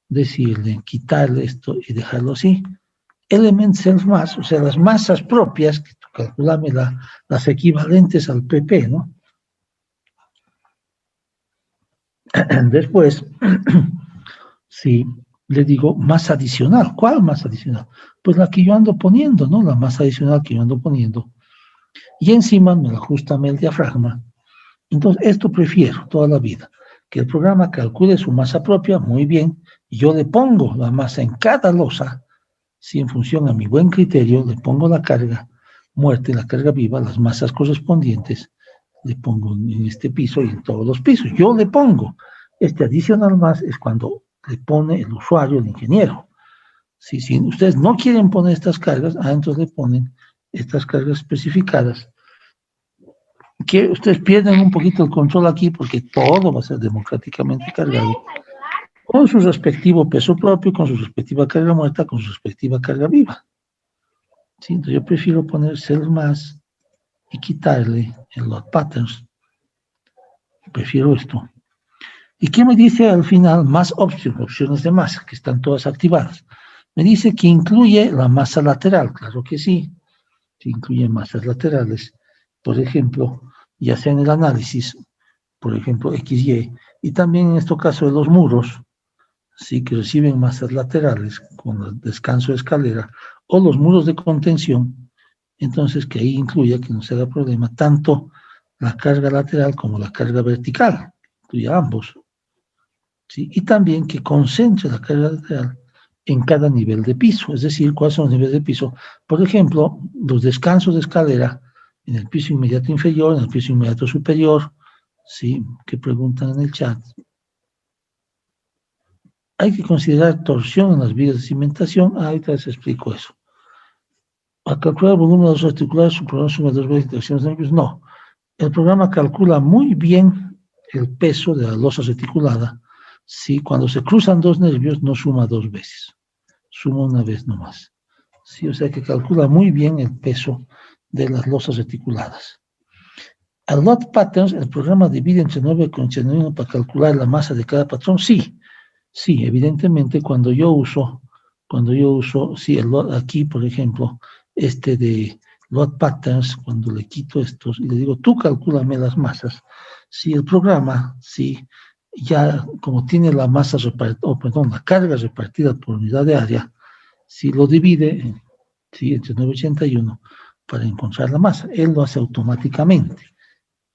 decirle, quitarle esto y dejarlo así. Element self mass, o sea, las masas propias, que tú calculame las equivalentes al PP, ¿no? Después, sí, le digo masa adicional. ¿Cuál masa adicional? Pues la que yo ando poniendo, ¿no? La masa adicional que yo ando poniendo. Y encima me ajusta el diafragma. Entonces, esto prefiero toda la vida. Que el programa calcule su masa propia, muy bien. Yo le pongo la masa en cada losa, si en función a mi buen criterio le pongo la carga muerta y la carga viva, las masas correspondientes, le pongo en este piso y en todos los pisos. Yo le pongo. Este adicional más es cuando le pone el usuario, el ingeniero. Si ustedes no quieren poner estas cargas, entonces le ponen estas cargas especificadas, que ustedes pierden un poquito el control aquí porque todo va a ser democráticamente cargado con su respectivo peso propio, con su respectiva carga muerta, con su respectiva carga viva. ¿Sí? Entonces yo prefiero poner cells más y quitarle el load patterns. Prefiero esto. ¿Y qué me dice al final? Más opciones de masa, que están todas activadas. Me dice que incluye la masa lateral, claro que sí, que incluye masas laterales. Por ejemplo, ya sea en el análisis, por ejemplo, XY, y también en este caso de los muros, sí, que reciben masas laterales con el descanso de escalera, o los muros de contención, entonces que ahí incluya, que no se haga problema, tanto la carga lateral como la carga vertical, incluye ambos. ¿Sí? Y también que concentre la carga lateral en cada nivel de piso, es decir, cuáles son los niveles de piso. Por ejemplo, los descansos de escalera en el piso inmediato inferior, en el piso inmediato superior, ¿sí? Que preguntan en el chat. Hay que considerar torsión en las vigas de cimentación. Ahorita les explico eso. A calcular el volumen de los articulares, su programa suma dos veces de nervios. No, el programa calcula muy bien el peso de la losa reticulada. Sí, cuando se cruzan dos nervios no suma dos veces, suma una vez nomás. Sí, o sea que calcula muy bien el peso de las losas reticuladas. Al load patterns, el programa divide entre 9,89 para calcular la masa de cada patrón. Sí, evidentemente cuando yo uso, sí, el load aquí, por ejemplo, este de load patterns, cuando le quito estos y le digo, tú calcúlame las masas, si el programa, sí, ya como tiene la masa repartida, la carga repartida por unidad de área, si lo divide, sí, entre 981 para encontrar la masa, él lo hace automáticamente.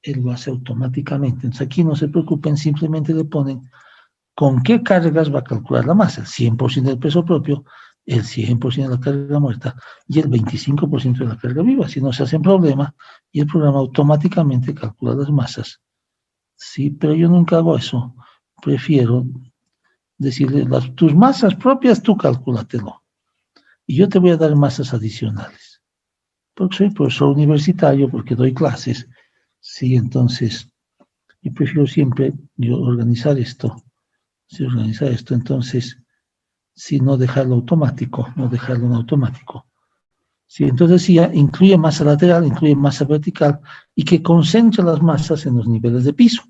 Entonces aquí no se preocupen, simplemente le ponen con qué cargas va a calcular la masa, el 100% del peso propio, el 100% de la carga muerta y el 25% de la carga viva. Si no se hacen problema y el programa automáticamente calcula las masas. Sí, pero yo nunca hago eso. Prefiero decirle, tus masas propias tú calcúlatelo. Y yo te voy a dar masas adicionales. Porque soy profesor universitario, porque doy clases. Sí, entonces, yo prefiero siempre organizar esto. Si organiza esto, entonces, si no dejarlo automático, en automático. Si entonces ya incluye masa lateral, incluye masa vertical y que concentre las masas en los niveles de piso.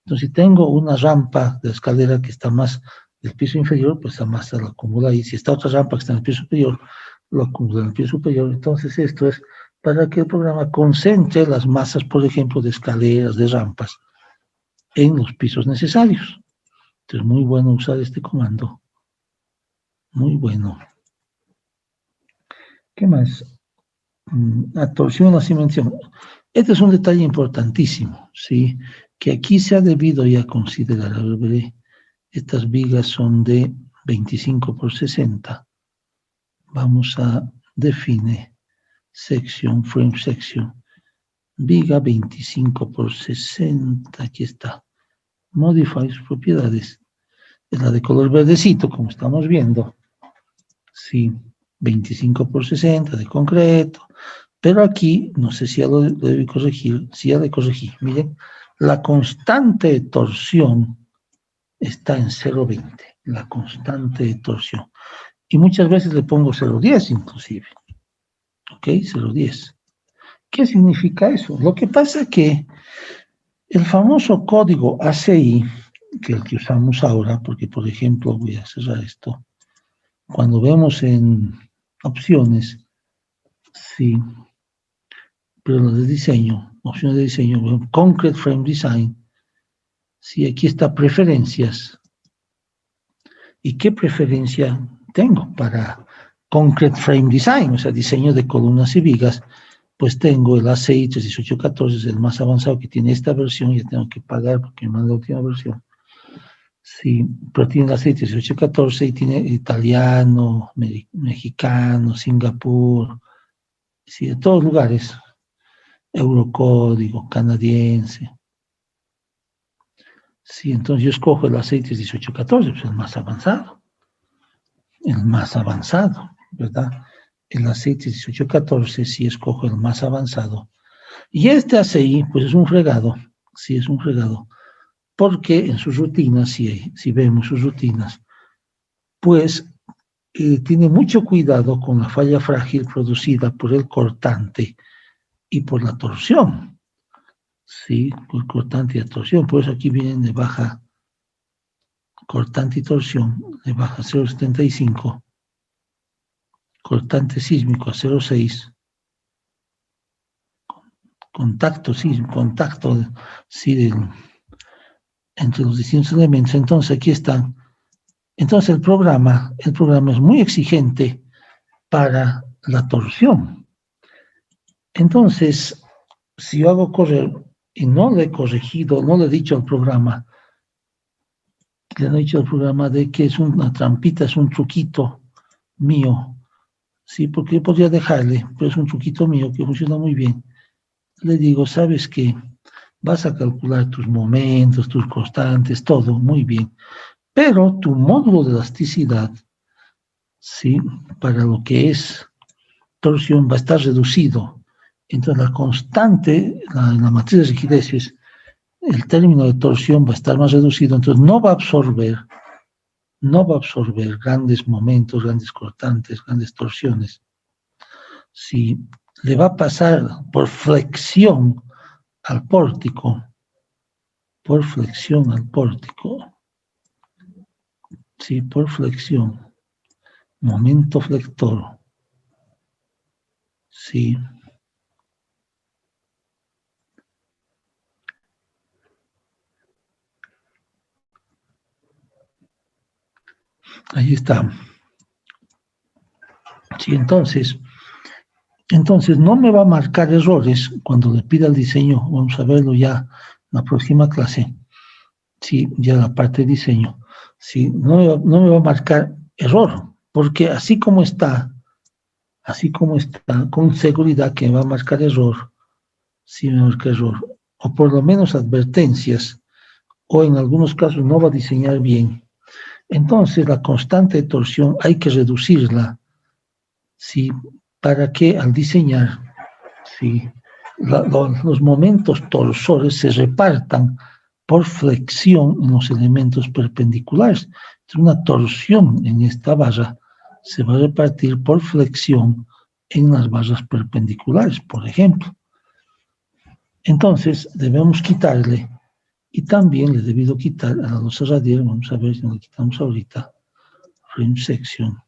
Entonces, si tengo una rampa de escalera que está más del piso inferior, pues la masa la acumula ahí. Si está otra rampa que está en el piso superior, lo acumula en el piso superior. Entonces, esto es para que el programa concentre las masas, por ejemplo, de escaleras, de rampas, en los pisos necesarios. Entonces, muy bueno usar este comando Muy bueno. ¿Qué más? Torsión, así menciono. Este es un detalle importantísimo, ¿sí? Que aquí se ha debido ya considerar. A ver, veré. Estas vigas son de 25 por 60. Vamos a define sección, frame section. Viga 25 por 60. Aquí está. Modify sus propiedades. Es la de color verdecito, como estamos viendo. Sí, 25 por 60 de concreto. Pero aquí, no sé si ya lo debe corregir, si ya le corregí. Miren, la constante de torsión está en 0,20. La constante de torsión. Y muchas veces le pongo 0,10 inclusive. ¿Ok? 0,10. ¿Qué significa eso? Lo que pasa es que el famoso código ACI, que es el que usamos ahora, porque por ejemplo, voy a cerrar esto, cuando vemos en opciones, sí, pero lo de diseño, opciones de diseño, Concrete Frame Design, sí, aquí está preferencias. ¿Y qué preferencia tengo para Concrete Frame Design? O sea, diseño de columnas y vigas. Pues tengo el ACI 31814, es el más avanzado que tiene esta versión, ya tengo que pagar porque me manda la última versión. Sí, pero tiene el ACI 31814 y tiene italiano, mexicano, Singapur, sí, de todos lugares, Eurocódigo, canadiense. Sí, entonces yo escojo el ACI 1814, pues el más avanzado, ¿verdad? El ACI 1814 sí escojo el más avanzado. Y este ACI, pues es un fregado, sí es un fregado, porque en sus rutinas, si vemos sus rutinas, pues tiene mucho cuidado con la falla frágil producida por el cortante y por la torsión, sí, por cortante y la torsión, por eso aquí vienen de baja cortante y torsión, de baja 0,75, cortante sísmico a 0,6, contacto sísmico, sí, entre los distintos elementos. Entonces aquí están. Entonces el programa es muy exigente para la torsión. Entonces, si yo hago correr y no le he corregido, no le he dicho al programa, de que es una trampita, es un truquito mío, sí, porque yo podría dejarle, pero es un truquito mío que funciona muy bien. Le digo, ¿sabes qué? Vas a calcular tus momentos, tus constantes, todo muy bien, pero tu módulo de elasticidad, sí, para lo que es torsión va a estar reducido. Entonces la constante, en la matriz de rigideces, el término de torsión va a estar más reducido, entonces no va a absorber grandes momentos, grandes cortantes, grandes torsiones. Si le va a pasar por flexión al pórtico, sí, por flexión, momento flector, sí. Ahí está. Sí, entonces no me va a marcar errores cuando le pida el diseño. Vamos a verlo ya en la próxima clase. Sí, ya la parte de diseño. Sí, no me va a marcar error, porque así como está, con seguridad que me va a marcar error, sí me marca error, o por lo menos advertencias, o en algunos casos no va a diseñar bien. Entonces la constante de torsión hay que reducirla, ¿sí? Para que al diseñar, ¿sí? Los momentos torsores se repartan por flexión en los elementos perpendiculares. Entonces, una torsión en esta barra se va a repartir por flexión en las barras perpendiculares, por ejemplo. Entonces, debemos quitarle, y también le he debido quitar a la losa radial, vamos a ver si le quitamos ahorita, frame section,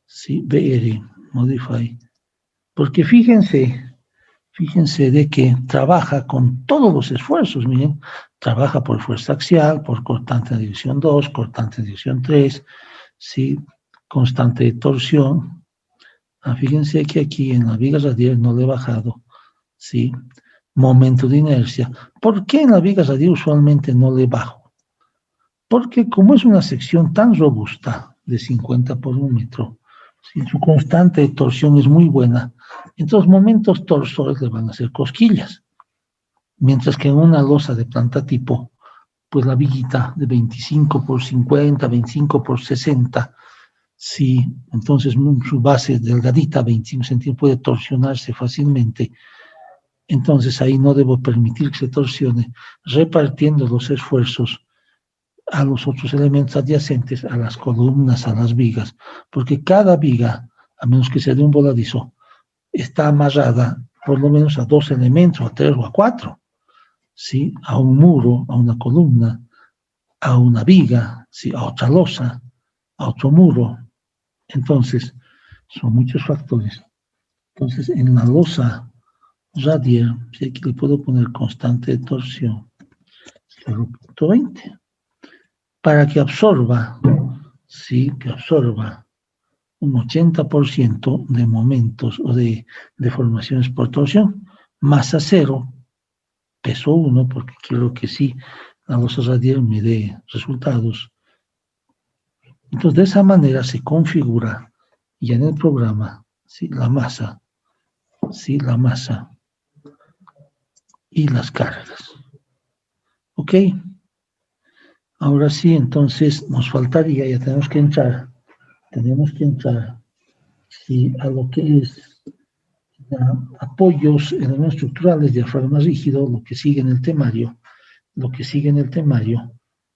¿sí? BR, modify, porque fíjense de que trabaja con todos los esfuerzos, miren, trabaja por fuerza axial, por cortante de división 2, cortante de división 3, ¿sí? Constante de torsión. Fíjense que aquí en la viga radial no le he bajado, ¿sí? Momento de inercia. ¿Por qué en la viga radial usualmente no le bajo? Porque como es una sección tan robusta, de 50 por 1 metro, ¿sí? Su constante de torsión es muy buena, entonces momentos torsores le van a hacer cosquillas. Mientras que en una losa de planta tipo, pues la viguita de 25 por 50, 25 por 60, sí, entonces su base delgadita, 25 centímetros, puede torsionarse fácilmente. Entonces ahí no debo permitir que se torsione, repartiendo los esfuerzos a los otros elementos adyacentes, a las columnas, a las vigas, porque cada viga, a menos que sea de un voladizo, está amarrada por lo menos a 2 elementos, a 3 o a 4, ¿sí? A un muro, a una columna, a una viga, ¿sí? A otra losa, a otro muro. Entonces, son muchos factores. Entonces, en la losa radial, si aquí le puedo poner constante de torsión, 0.20, para que absorba, sí, que absorba un 80% de momentos o de deformaciones por torsión, masa 0, peso 1, porque quiero que sí, la losa radial me dé resultados. Entonces, de esa manera se configura ya en el programa, ¿sí? La masa y las cargas. ¿Ok? Ahora sí, entonces nos faltaría, ya tenemos que entrar, ¿sí? A lo que es apoyos, elementos estructurales, diafragma rígido, lo que sigue en el temario,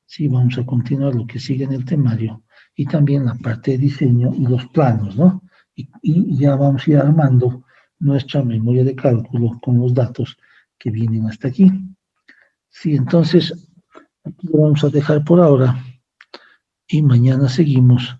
sí, vamos a continuar lo que sigue en el temario, y también la parte de diseño y los planos, ¿no? Y ya vamos a ir armando nuestra memoria de cálculo con los datos que vienen hasta aquí. Sí, entonces, aquí lo vamos a dejar por ahora y mañana seguimos